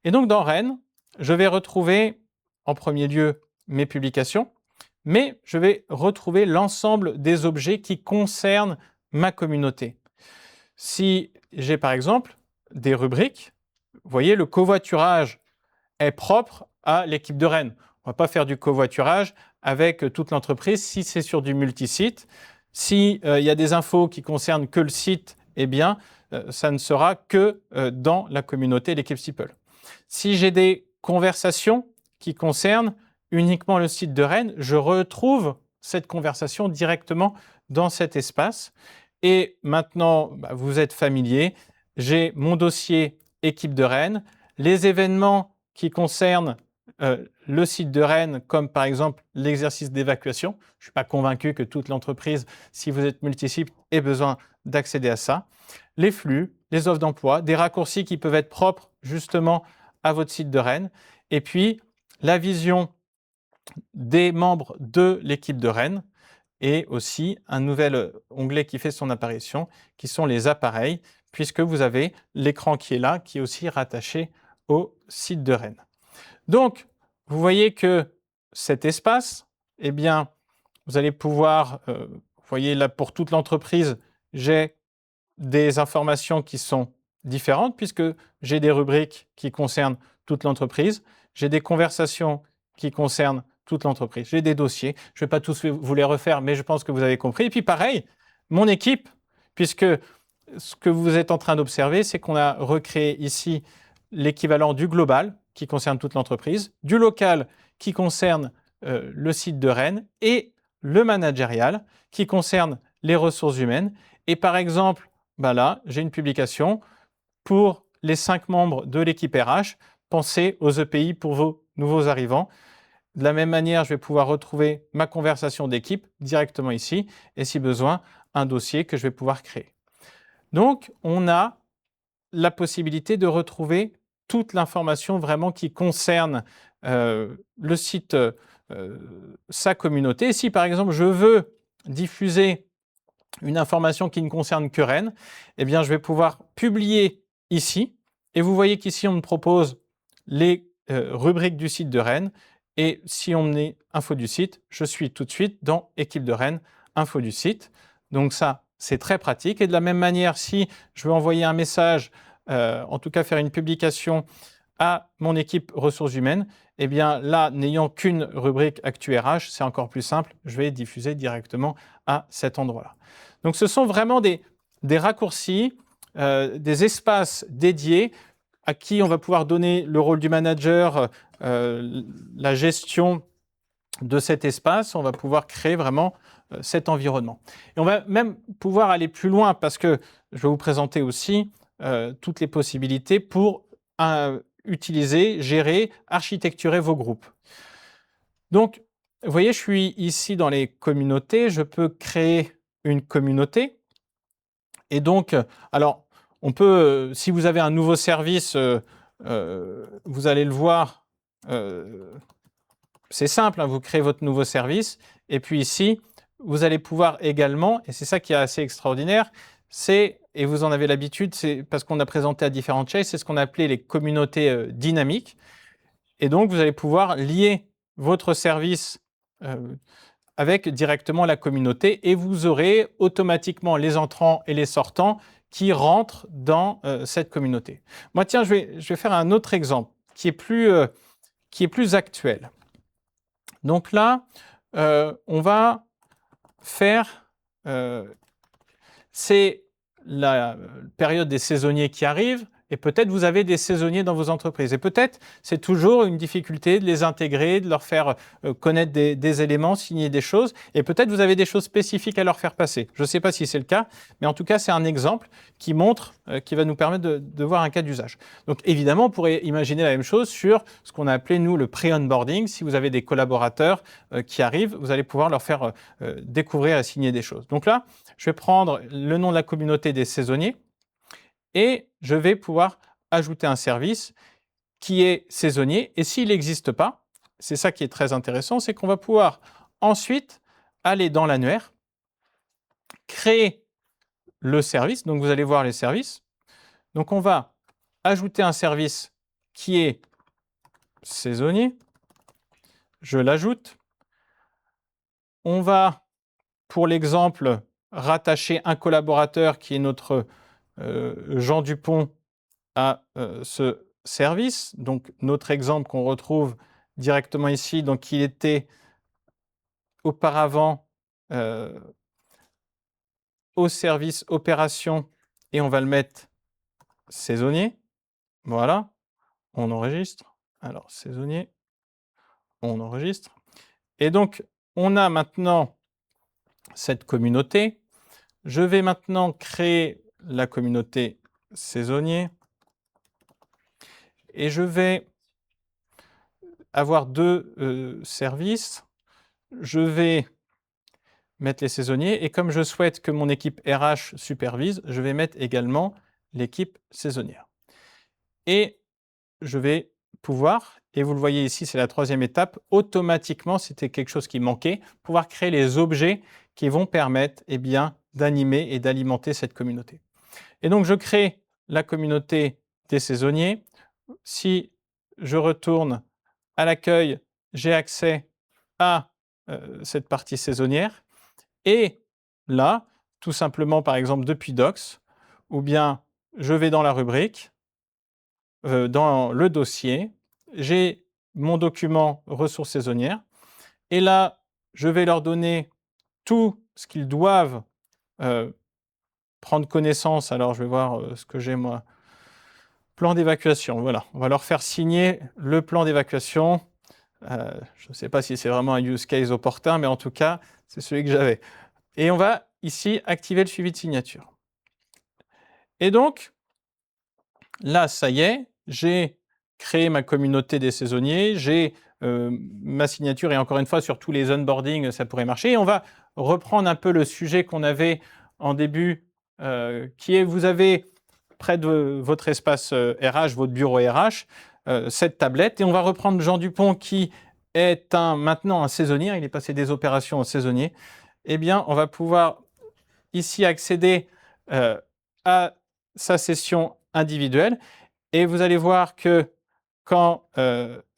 Speaker 1: Et donc dans Rennes, je vais retrouver en premier lieu mes publications, mais je vais retrouver l'ensemble des objets qui concernent ma communauté. Si j'ai par exemple des rubriques, vous voyez, le covoiturage est propre à l'équipe de Rennes. On ne va pas faire du covoiturage avec toute l'entreprise si c'est sur du multisite. S'il y a des infos qui concernent que le site, eh bien, ça ne sera que dans la communauté l'équipe Steeple. Si j'ai des conversations qui concernent uniquement le site de Rennes, je retrouve cette conversation directement dans cet espace. Et maintenant, vous êtes familier, j'ai mon dossier équipe de Rennes, les événements qui concernent le site de Rennes, comme par exemple l'exercice d'évacuation. Je ne suis pas convaincu que toute l'entreprise, si vous êtes multisite, ait besoin d'accéder à ça. Les flux, les offres d'emploi, des raccourcis qui peuvent être propres justement à votre site de Rennes. Et puis, la vision des membres de l'équipe de Rennes et aussi un nouvel onglet qui fait son apparition, qui sont les appareils, puisque vous avez l'écran qui est là, qui est aussi rattaché au site de Rennes. Donc, vous voyez que cet espace, eh bien, vous allez pouvoir, vous voyez là pour toute l'entreprise, j'ai des informations qui sont différentes puisque j'ai des rubriques qui concernent toute l'entreprise, j'ai des conversations qui concernent toute l'entreprise, j'ai des dossiers, je ne vais pas tous vous les refaire, mais je pense que vous avez compris. Et puis pareil, mon équipe, puisque ce que vous êtes en train d'observer, c'est qu'on a recréé ici l'équivalent du global, qui concerne toute l'entreprise, du local qui concerne le site de Rennes et le managérial qui concerne les ressources humaines. Et par exemple, là, j'ai une publication pour les 5 membres de l'équipe RH. Pensez aux EPI pour vos nouveaux arrivants. De la même manière, je vais pouvoir retrouver ma conversation d'équipe directement ici et si besoin, un dossier que je vais pouvoir créer. Donc, on a la possibilité de retrouver toute l'information vraiment qui concerne le site, sa communauté. Si par exemple je veux diffuser une information qui ne concerne que Rennes, eh bien je vais pouvoir publier ici. Et vous voyez qu'ici on me propose les rubriques du site de Rennes. Et si on est info du site, je suis tout de suite dans équipe de Rennes, info du site. Donc ça, c'est très pratique. Et de la même manière, si je veux envoyer un message, en tout cas faire une publication à mon équipe ressources humaines, eh bien là, n'ayant qu'une rubrique Actu RH, c'est encore plus simple, je vais diffuser directement à cet endroit-là. Donc ce sont vraiment des raccourcis, des espaces dédiés à qui on va pouvoir donner le rôle du manager, la gestion de cet espace, on va pouvoir créer vraiment cet environnement. Et on va même pouvoir aller plus loin parce que je vais vous présenter aussi toutes les possibilités pour utiliser, gérer, architecturer vos groupes. Donc, vous voyez, je suis ici dans les communautés, je peux créer une communauté. Et donc, alors, on peut, si vous avez un nouveau service, vous allez le voir, c'est simple, hein, vous créez votre nouveau service, et puis ici, vous allez pouvoir également, et c'est ça qui est assez extraordinaire, c'est, et vous en avez l'habitude, c'est parce qu'on a présenté à différentes chaises, c'est ce qu'on appelait les communautés dynamiques. Et donc, vous allez pouvoir lier votre service avec directement la communauté et vous aurez automatiquement les entrants et les sortants qui rentrent dans cette communauté. Moi, tiens, je vais faire un autre exemple qui est plus actuel. Donc là, on va faire, c'est la période des saisonniers qui arrive, et peut-être vous avez des saisonniers dans vos entreprises. Et peut-être c'est toujours une difficulté de les intégrer, de leur faire connaître des éléments, signer des choses. Et peut-être vous avez des choses spécifiques à leur faire passer. Je ne sais pas si c'est le cas, mais en tout cas, c'est un exemple qui montre, qui va nous permettre de voir un cas d'usage. Donc évidemment, on pourrait imaginer la même chose sur ce qu'on a appelé, nous, le pré-onboarding. Si vous avez des collaborateurs qui arrivent, vous allez pouvoir leur faire découvrir et signer des choses. Donc là, je vais prendre le nom de la communauté des saisonniers et je vais pouvoir ajouter un service qui est saisonnier. Et s'il n'existe pas, c'est ça qui est très intéressant, c'est qu'on va pouvoir ensuite aller dans l'annuaire, créer le service. Donc vous allez voir les services. Donc on va ajouter un service qui est saisonnier. Je l'ajoute. On va, pour l'exemple, rattacher un collaborateur qui est notre Jean Dupont à ce service. Donc, notre exemple qu'on retrouve directement ici, donc il était auparavant au service opération et on va le mettre saisonnier. Voilà, on enregistre. Alors, saisonnier, on enregistre. Et donc, on a maintenant cette communauté. Je vais maintenant créer la communauté saisonnier. Et je vais avoir deux services. Je vais mettre les saisonniers. Et comme je souhaite que mon équipe RH supervise, je vais mettre également l'équipe saisonnière. Et je vais pouvoir, et vous le voyez ici, c'est la troisième étape, automatiquement, c'était quelque chose qui manquait, pouvoir créer les objets qui vont permettre d'animer et d'alimenter cette communauté. Et donc, je crée la communauté des saisonniers. Si je retourne à l'accueil, j'ai accès à cette partie saisonnière. Et là, tout simplement, par exemple, depuis Docs, ou bien je vais dans la rubrique, dans le dossier, j'ai mon document ressources saisonnières. Et là, je vais leur donner tout ce qu'ils doivent prendre connaissance. Alors, je vais voir ce que j'ai moi. Plan d'évacuation, voilà. On va leur faire signer le plan d'évacuation. Je ne sais pas si c'est vraiment un use case opportun, mais en tout cas, c'est celui que j'avais. Et on va ici activer le suivi de signature. Et donc, là, ça y est, j'ai créé ma communauté des saisonniers, j'ai ma signature, et encore une fois, sur tous les onboarding, ça pourrait marcher. Et on va reprendre un peu le sujet qu'on avait en début qui est, vous avez près de votre espace RH, votre bureau RH, cette tablette. Et on va reprendre Jean Dupont qui est maintenant un saisonnier, il est passé des opérations au saisonnier. Eh bien, on va pouvoir ici accéder à sa session individuelle. Et vous allez voir que quand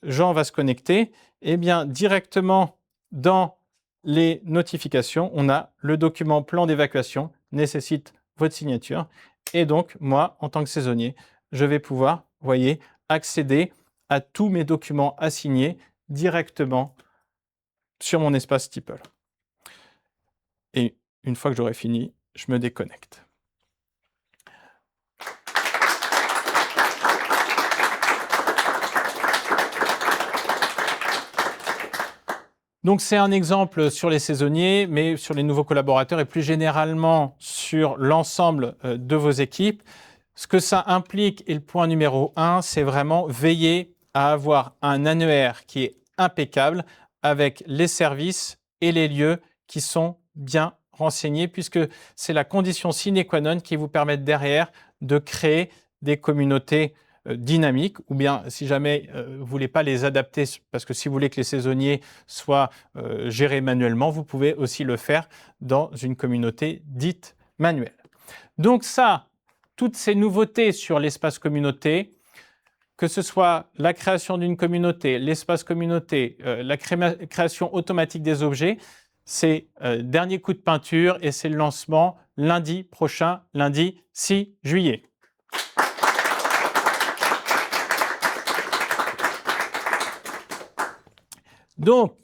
Speaker 1: Jean va se connecter, eh bien, directement dans les notifications, on a le document plan d'évacuation, nécessite votre signature. Et donc, moi, en tant que saisonnier, je vais pouvoir, vous voyez, accéder à tous mes documents à signer directement sur mon espace Steeple. Et une fois que j'aurai fini, je me déconnecte. Donc, c'est un exemple sur les saisonniers, mais sur les nouveaux collaborateurs et plus généralement sur l'ensemble de vos équipes. Ce que ça implique, et le point numéro 1, c'est vraiment veiller à avoir un annuaire qui est impeccable avec les services et les lieux qui sont bien renseignés, puisque c'est la condition sine qua non qui vous permet derrière de créer des communautés dynamiques, ou bien si jamais vous ne voulez pas les adapter, parce que si vous voulez que les saisonniers soient gérés manuellement, vous pouvez aussi le faire dans une communauté dite manuelle. Donc ça, toutes ces nouveautés sur l'espace communauté, que ce soit la création d'une communauté, l'espace communauté, la création automatique des objets, c'est dernier coup de peinture et c'est le lancement lundi prochain, lundi 6 juillet. Donc,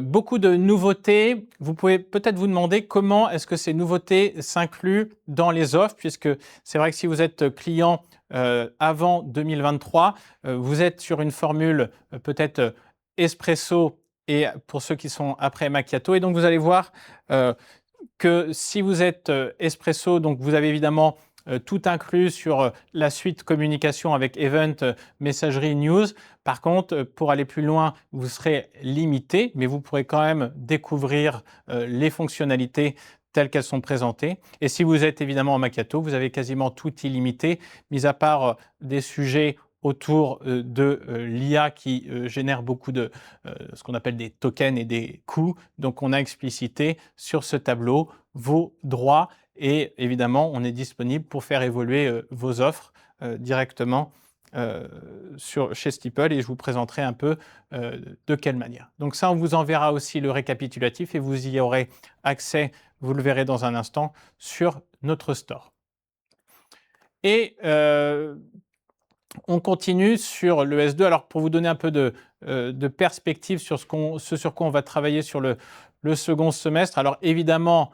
Speaker 1: beaucoup de nouveautés. Vous pouvez peut-être vous demander comment est-ce que ces nouveautés s'incluent dans les offres, puisque c'est vrai que si vous êtes client avant 2023, vous êtes sur une formule peut-être espresso et pour ceux qui sont après macchiato. Et donc, vous allez voir que si vous êtes espresso, donc vous avez évidemment tout inclus sur la suite communication avec Event, messagerie, news. Par contre, pour aller plus loin, vous serez limité, mais vous pourrez quand même découvrir les fonctionnalités telles qu'elles sont présentées. Et si vous êtes évidemment en macchiato, vous avez quasiment tout illimité, mis à part des sujets autour de l'IA qui génère beaucoup de ce qu'on appelle des tokens et des coûts. Donc, on a explicité sur ce tableau vos droits et évidemment, on est disponible pour faire évoluer vos offres directement chez Steeple et je vous présenterai un peu de quelle manière. Donc ça, on vous enverra aussi le récapitulatif et vous y aurez accès, vous le verrez dans un instant, sur notre store. Et on continue sur le S2. Alors, pour vous donner un peu de perspective sur ce sur quoi on va travailler sur le second semestre. Alors, évidemment,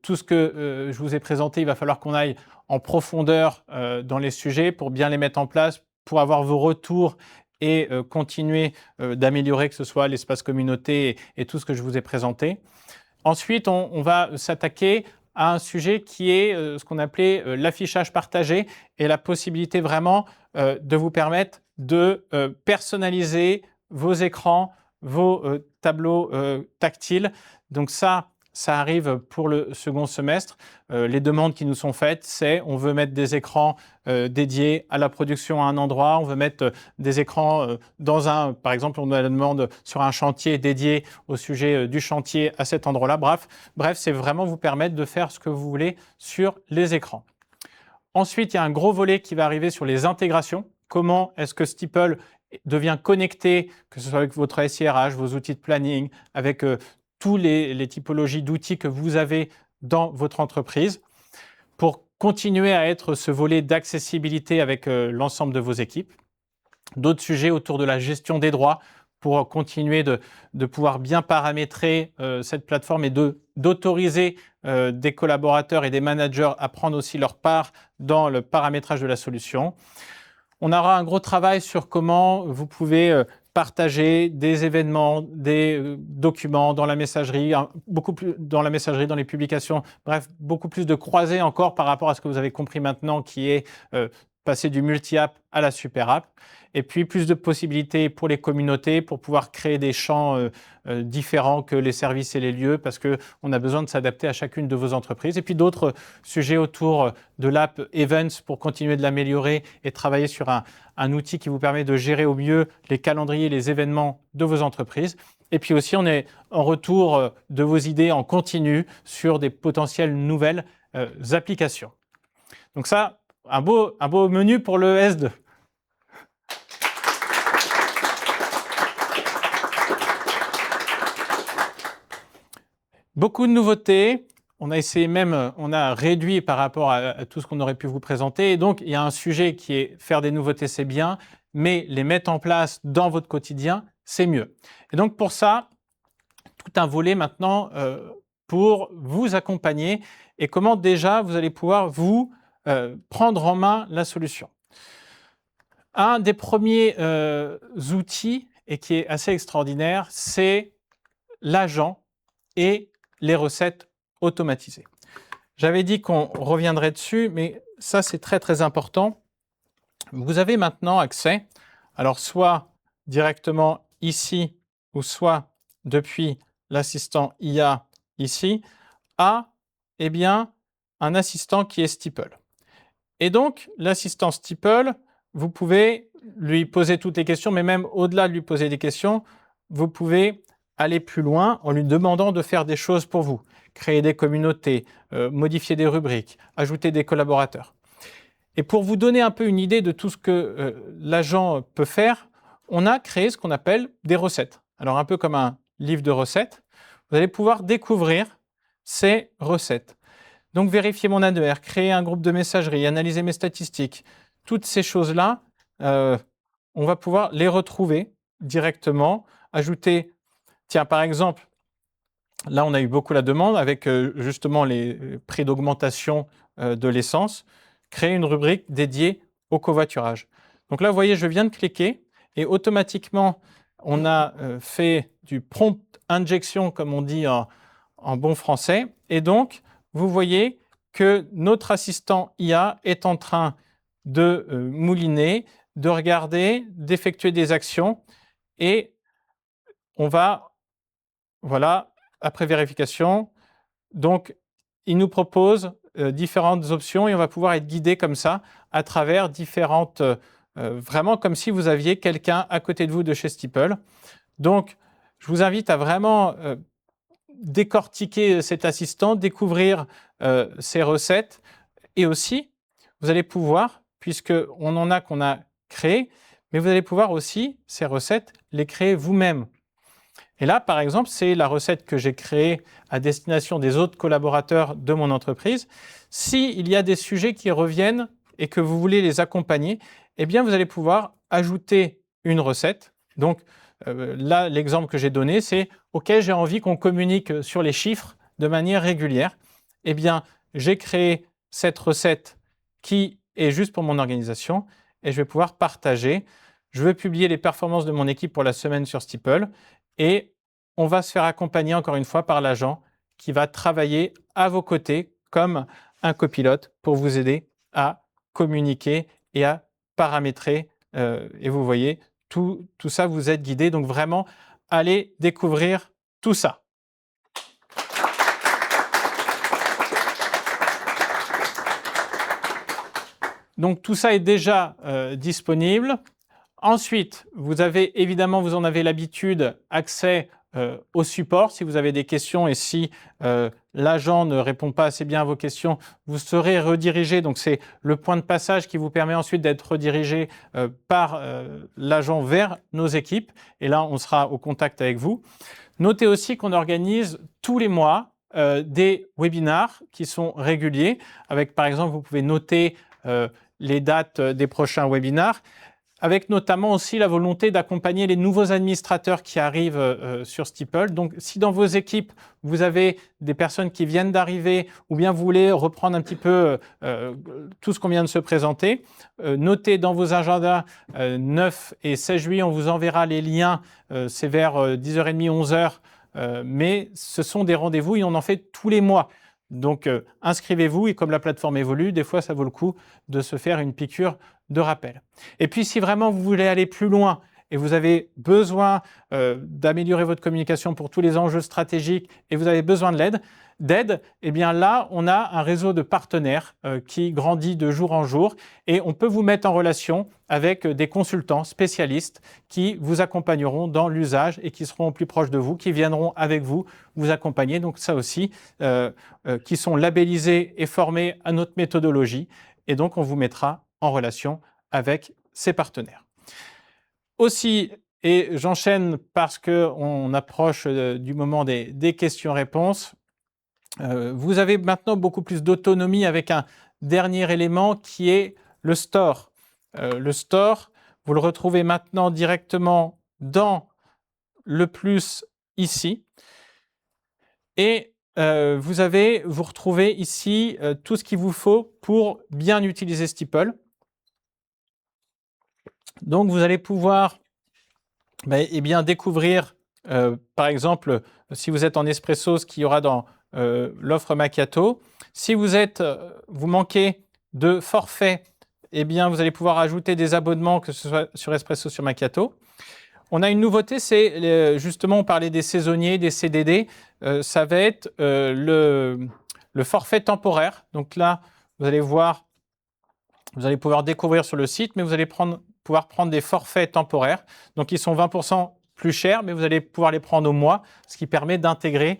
Speaker 1: tout ce que je vous ai présenté, il va falloir qu'on aille en profondeur dans les sujets pour bien les mettre en place, pour avoir vos retours et continuer d'améliorer que ce soit l'espace communauté et tout ce que je vous ai présenté. Ensuite, on va s'attaquer à un sujet qui est ce qu'on appelait l'affichage partagé et la possibilité vraiment de vous permettre de personnaliser vos écrans, vos tableaux tactiles. Donc ça arrive pour le second semestre. Les demandes qui nous sont faites, c'est on veut mettre des écrans dédiés à la production à un endroit, on veut mettre des écrans par exemple, on a la demande sur un chantier dédié au sujet du chantier à cet endroit-là. Bref, c'est vraiment vous permettre de faire ce que vous voulez sur les écrans. Ensuite, il y a un gros volet qui va arriver sur les intégrations. Comment est-ce que Steeple devient connecté, que ce soit avec votre SIRH, vos outils de planning, avec tous les typologies d'outils que vous avez dans votre entreprise pour continuer à être ce volet d'accessibilité avec l'ensemble de vos équipes. D'autres sujets autour de la gestion des droits pour continuer de pouvoir bien paramétrer cette plateforme et d'autoriser des collaborateurs et des managers à prendre aussi leur part dans le paramétrage de la solution. On aura un gros travail sur comment vous pouvez partager des événements, des documents dans la messagerie, beaucoup plus dans la messagerie, dans les publications, bref, beaucoup plus de croisés encore par rapport à ce que vous avez compris maintenant qui est passer du multi-app à la super-app. Et puis, plus de possibilités pour les communautés, pour pouvoir créer des champs différents que les services et les lieux, parce qu'on a besoin de s'adapter à chacune de vos entreprises. Et puis, d'autres sujets autour de l'app Events pour continuer de l'améliorer et travailler sur un outil qui vous permet de gérer au mieux les calendriers et les événements de vos entreprises. Et puis aussi, on est en retour de vos idées en continu sur des potentielles nouvelles applications. Donc ça, un beau menu pour le S2. Beaucoup de nouveautés. On a essayé même, on a réduit par rapport à tout ce qu'on aurait pu vous présenter. Et donc, il y a un sujet qui est faire des nouveautés, c'est bien, mais les mettre en place dans votre quotidien, c'est mieux. Et donc, pour ça, tout un volet maintenant pour vous accompagner et comment déjà vous allez pouvoir vous prendre en main la solution. Un des premiers outils, et qui est assez extraordinaire, c'est l'agent et les recettes automatisées. J'avais dit qu'on reviendrait dessus, mais ça, c'est très, très important. Vous avez maintenant accès, alors soit directement ici, ou soit depuis l'assistant IA ici, à un assistant qui est Steeple. Et donc, l'assistant Steeple, vous pouvez lui poser toutes les questions, mais même au-delà de lui poser des questions, vous pouvez aller plus loin en lui demandant de faire des choses pour vous. Créer des communautés, modifier des rubriques, ajouter des collaborateurs. Et pour vous donner un peu une idée de tout ce que l'agent peut faire, on a créé ce qu'on appelle des recettes. Alors un peu comme un livre de recettes, vous allez pouvoir découvrir ces recettes. Donc vérifier mon annuaire, créer un groupe de messagerie, analyser mes statistiques, toutes ces choses-là, on va pouvoir les retrouver directement, ajouter, tiens par exemple, là on a eu beaucoup la demande avec justement les prix d'augmentation de l'essence, créer une rubrique dédiée au covoiturage. Donc là vous voyez, je viens de cliquer et automatiquement on a fait du prompt injection comme on dit en bon français et donc vous voyez que notre assistant IA est en train de mouliner, de regarder, d'effectuer des actions et on va, voilà, après vérification, donc il nous propose différentes options et on va pouvoir être guidé comme ça à travers différentes, vraiment comme si vous aviez quelqu'un à côté de vous de chez Steeple. Donc, je vous invite à vraiment décortiquer cet assistant, découvrir ses recettes et aussi, vous allez pouvoir, puisqu'on en a qu'on a créé, mais vous allez pouvoir aussi, ces recettes, les créer vous-même. Et là, par exemple, c'est la recette que j'ai créée à destination des autres collaborateurs de mon entreprise. S'il y a des sujets qui reviennent et que vous voulez les accompagner, eh bien, vous allez pouvoir ajouter une recette. Donc, là, l'exemple que j'ai donné, c'est « OK, j'ai envie qu'on communique sur les chiffres de manière régulière. » Eh bien, j'ai créé cette recette qui est juste pour mon organisation et je vais pouvoir partager. Je veux publier les performances de mon équipe pour la semaine sur Steeple et on va se faire accompagner encore une fois par l'agent qui va travailler à vos côtés comme un copilote pour vous aider à communiquer et à paramétrer. Et vous voyez, tout ça, vous êtes guidé. Donc vraiment, allez découvrir tout ça. Donc tout ça est déjà disponible. Ensuite, vous avez évidemment, vous en avez l'habitude, accès au support. Si vous avez des questions et si l'agent ne répond pas assez bien à vos questions, vous serez redirigé. Donc c'est le point de passage qui vous permet ensuite d'être redirigé par l'agent vers nos équipes. Et là, on sera au contact avec vous. Notez aussi qu'on organise tous les mois des webinars qui sont réguliers. Avec, par exemple, vous pouvez noter les dates des prochains webinars, avec notamment aussi la volonté d'accompagner les nouveaux administrateurs qui arrivent sur Steeple. Donc, si dans vos équipes, vous avez des personnes qui viennent d'arriver ou bien vous voulez reprendre un petit peu tout ce qu'on vient de se présenter, notez dans vos agendas 9 et 16 juillet, on vous enverra les liens, c'est vers 10h30, 11h, mais ce sont des rendez-vous et on en fait tous les mois. Donc, inscrivez-vous et comme la plateforme évolue, des fois, ça vaut le coup de se faire une piqûre de rappel. Et puis, si vraiment vous voulez aller plus loin et vous avez besoin d'améliorer votre communication pour tous les enjeux stratégiques et vous avez besoin d'aide, eh bien là, on a un réseau de partenaires qui grandit de jour en jour et on peut vous mettre en relation avec des consultants spécialistes qui vous accompagneront dans l'usage et qui seront plus proches de vous, qui viendront avec vous accompagner. Donc ça aussi, qui sont labellisés et formés à notre méthodologie. Et donc, on vous mettra en relation avec ces partenaires. Aussi, et j'enchaîne parce qu'on approche du moment des questions-réponses, vous avez maintenant beaucoup plus d'autonomie avec un dernier élément qui est le store. Le store, vous le retrouvez maintenant directement dans le plus ici. Et vous retrouvez ici tout ce qu'il vous faut pour bien utiliser Steeple. Donc, vous allez pouvoir découvrir, par exemple, si vous êtes en espresso, ce qu'il y aura dans l'offre Macchiato. Si vous manquez de forfait, vous allez pouvoir ajouter des abonnements, que ce soit sur Espresso, sur Macchiato. On a une nouveauté, c'est justement, on parlait des saisonniers, des CDD, ça va être le forfait temporaire. Donc là, vous allez voir, vous allez pouvoir découvrir sur le site, mais vous allez pouvoir prendre des forfaits temporaires. Donc ils sont 20% plus chers, mais vous allez pouvoir les prendre au mois, ce qui permet d'intégrer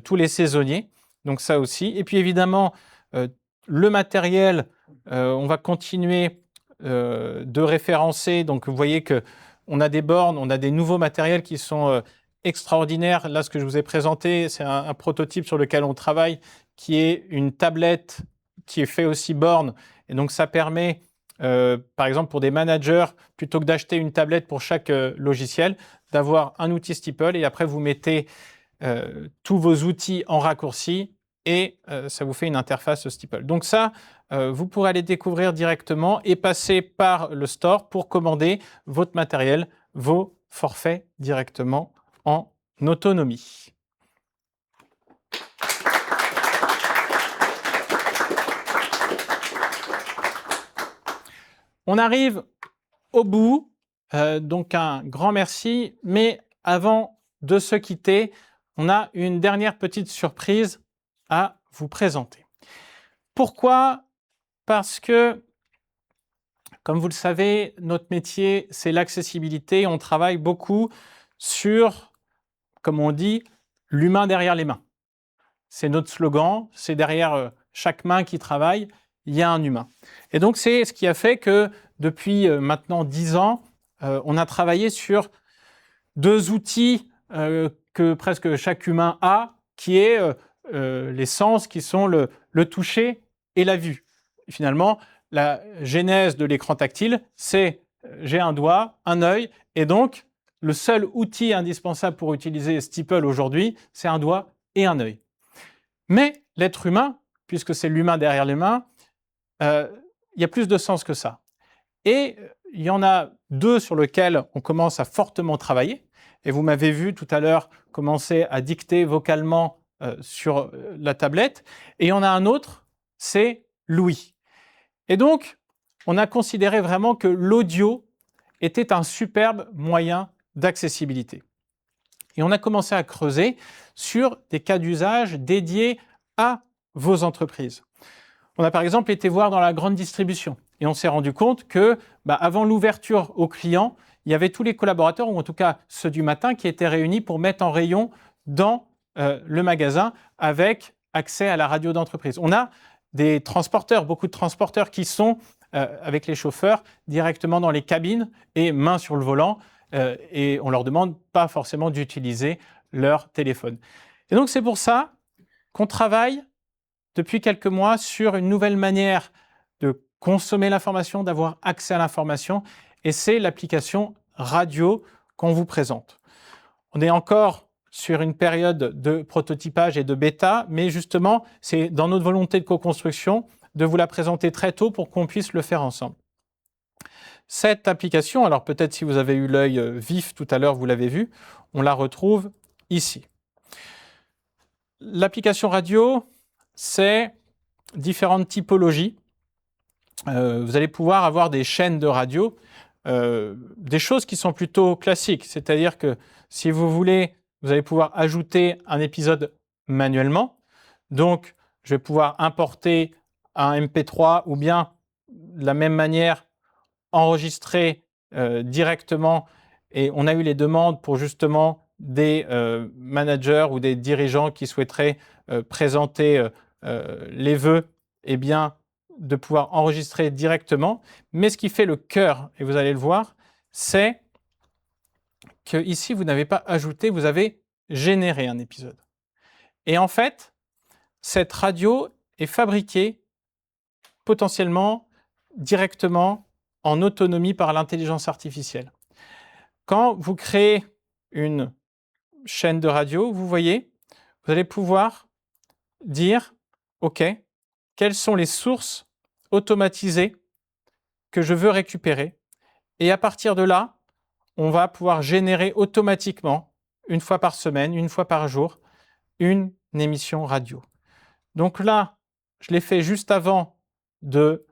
Speaker 1: tous les saisonniers. Donc ça aussi. Et puis évidemment, le matériel, on va continuer de référencer. Donc vous voyez que on a des bornes, on a des nouveaux matériels qui sont extraordinaires. Là, ce que je vous ai présenté, c'est un prototype sur lequel on travaille, qui est une tablette qui est fait aussi borne. Et donc, ça permet, par exemple, pour des managers, plutôt que d'acheter une tablette pour chaque logiciel, d'avoir un outil Steeple et après, vous mettez tous vos outils en raccourci et ça vous fait une interface Steeple. Donc ça, vous pourrez aller découvrir directement et passer par le store pour commander votre matériel, vos forfaits directement en autonomie. On arrive au bout, donc un grand merci, mais avant de se quitter, on a une dernière petite surprise à vous présenter. Pourquoi ? Parce que, comme vous le savez, notre métier, c'est l'accessibilité. On travaille beaucoup sur, comme on dit, l'humain derrière les mains. C'est notre slogan, c'est derrière chaque main qui travaille, il y a un humain. Et donc, c'est ce qui a fait que depuis maintenant 10 ans, on a travaillé sur 2 outils que presque chaque humain a, qui est les sens, qui sont le toucher et la vue. Et finalement, la genèse de l'écran tactile, c'est j'ai un doigt, un œil, et donc le seul outil indispensable pour utiliser Steeple aujourd'hui, c'est un doigt et un œil. Mais l'être humain, puisque c'est l'humain derrière les mains, il y a plus de sens que ça. Et il y en a 2 sur lesquels on commence à fortement travailler. Et vous m'avez vu tout à l'heure commencer à dicter vocalement sur la tablette. Et il y en a un autre, c'est l'ouïe. Et donc, on a considéré vraiment que l'audio était un superbe moyen d'accessibilité. Et on a commencé à creuser sur des cas d'usage dédiés à vos entreprises. On a par exemple été voir dans la grande distribution et on s'est rendu compte que, avant l'ouverture aux clients, il y avait tous les collaborateurs, ou en tout cas ceux du matin, qui étaient réunis pour mettre en rayon dans le magasin avec accès à la radio d'entreprise. On a des transporteurs, beaucoup de transporteurs qui sont avec les chauffeurs directement dans les cabines et main sur le volant et on ne leur demande pas forcément d'utiliser leur téléphone. Et donc c'est pour ça qu'on travaille depuis quelques mois sur une nouvelle manière de consommer l'information, d'avoir accès à l'information, et c'est l'application radio qu'on vous présente. On est encore sur une période de prototypage et de bêta, mais justement, c'est dans notre volonté de co-construction de vous la présenter très tôt pour qu'on puisse le faire ensemble. Cette application, alors peut-être si vous avez eu l'œil vif tout à l'heure, vous l'avez vu, on la retrouve ici. L'application radio, c'est différentes typologies. Vous allez pouvoir avoir des chaînes de radio, des choses qui sont plutôt classiques. C'est-à-dire que si vous voulez, vous allez pouvoir ajouter un épisode manuellement. Donc, je vais pouvoir importer un MP3 ou bien, de la même manière, enregistrer directement. Et on a eu les demandes pour justement des managers ou des dirigeants qui souhaiteraient présenter les vœux, eh bien, de pouvoir enregistrer directement. Mais ce qui fait le cœur, et vous allez le voir, c'est que ici, vous n'avez pas ajouté, vous avez généré un épisode. Et en fait, cette radio est fabriquée potentiellement directement en autonomie par l'intelligence artificielle. Quand vous créez une chaîne de radio, vous voyez, vous allez pouvoir dire, OK, quelles sont les sources automatisées que je veux récupérer. Et à partir de là, on va pouvoir générer automatiquement, une fois par semaine, une fois par jour, une émission radio. Donc là, je l'ai fait juste avant de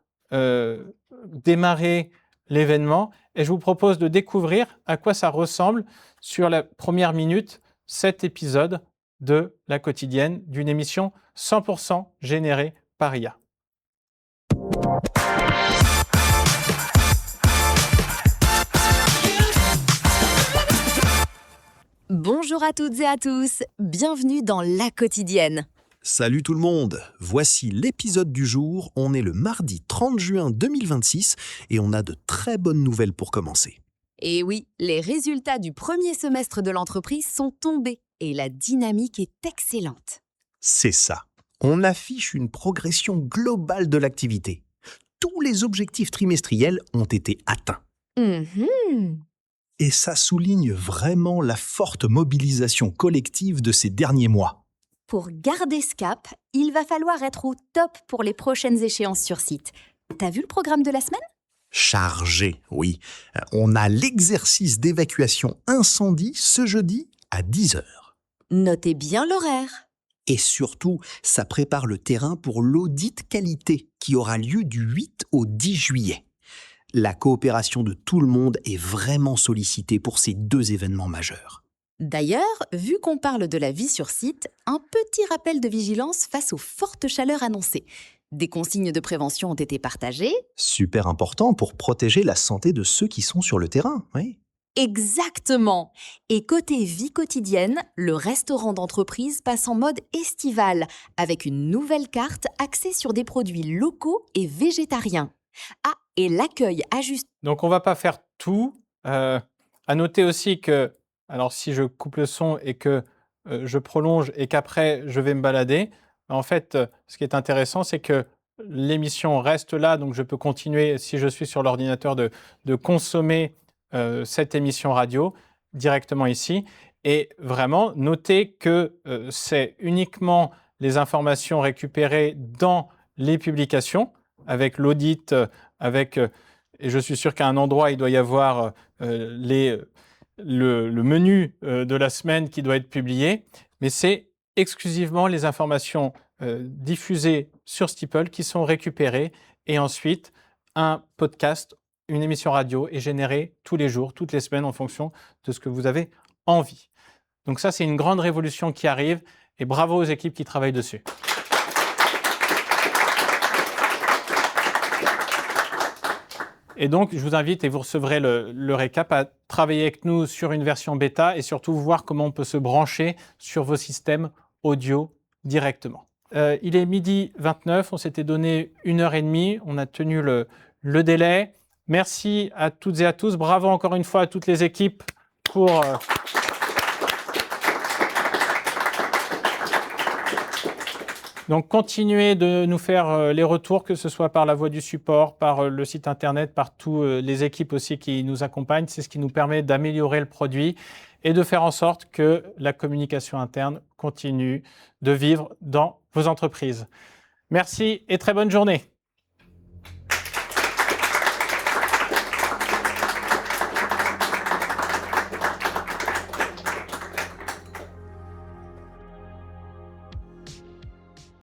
Speaker 1: démarrer l'événement et je vous propose de découvrir à quoi ça ressemble sur la première minute, cet épisode de La Quotidienne, d'une émission 100% générée par IA.
Speaker 2: Bonjour à toutes et à tous, bienvenue dans La Quotidienne.
Speaker 3: Salut tout le monde, voici l'épisode du jour, on est le mardi 30 juin 2026 et on a de très bonnes nouvelles pour commencer.
Speaker 2: Et oui, les résultats du premier semestre de l'entreprise sont tombés et la dynamique est excellente.
Speaker 3: C'est ça, on affiche une progression globale de l'activité. Tous les objectifs trimestriels ont été atteints. Et ça souligne vraiment la forte mobilisation collective de ces derniers mois.
Speaker 2: Pour garder ce cap, il va falloir être au top pour les prochaines échéances sur site. T'as vu le programme de la semaine ?
Speaker 3: Chargé, oui. On a l'exercice d'évacuation incendie ce jeudi à 10h.
Speaker 2: Notez bien l'horaire.
Speaker 3: Et surtout, ça prépare le terrain pour l'audit qualité qui aura lieu du 8 au 10 juillet. La coopération de tout le monde est vraiment sollicitée pour ces deux événements majeurs.
Speaker 2: D'ailleurs, vu qu'on parle de la vie sur site, un petit rappel de vigilance face aux fortes chaleurs annoncées. Des consignes de prévention ont été partagées.
Speaker 3: Super important pour protéger la santé de ceux qui sont sur le terrain, oui.
Speaker 2: Exactement. Et côté vie quotidienne, le restaurant d'entreprise passe en mode estival, avec une nouvelle carte axée sur des produits locaux et végétariens. Ah, et l'accueil ajuste.
Speaker 1: Donc on ne va pas faire tout. À noter aussi que, alors si je coupe le son et que je prolonge et qu'après je vais me balader, en fait, ce qui est intéressant, c'est que l'émission reste là, donc je peux continuer, si je suis sur l'ordinateur, de consommer cette émission radio directement ici. Et vraiment, notez que c'est uniquement les informations récupérées dans les publications, avec l'audit, et je suis sûr qu'à un endroit, il doit y avoir le menu de la semaine qui doit être publié, mais c'est exclusivement les informations diffusées sur Steeple qui sont récupérées et ensuite un podcast, une émission radio est générée tous les jours, toutes les semaines en fonction de ce que vous avez envie. Donc ça, c'est une grande révolution qui arrive et bravo aux équipes qui travaillent dessus. Et donc, je vous invite, et vous recevrez le récap, à travailler avec nous sur une version bêta et surtout voir comment on peut se brancher sur vos systèmes audio directement. Il est 12h29, on s'était donné 1h30, on a tenu le délai. Merci à toutes et à tous. Bravo encore une fois à toutes les équipes pour... Donc, continuez de nous faire les retours, que ce soit par la voie du support, par le site internet, par toutes les équipes aussi qui nous accompagnent. C'est ce qui nous permet d'améliorer le produit et de faire en sorte que la communication interne continue de vivre dans vos entreprises. Merci et très bonne journée.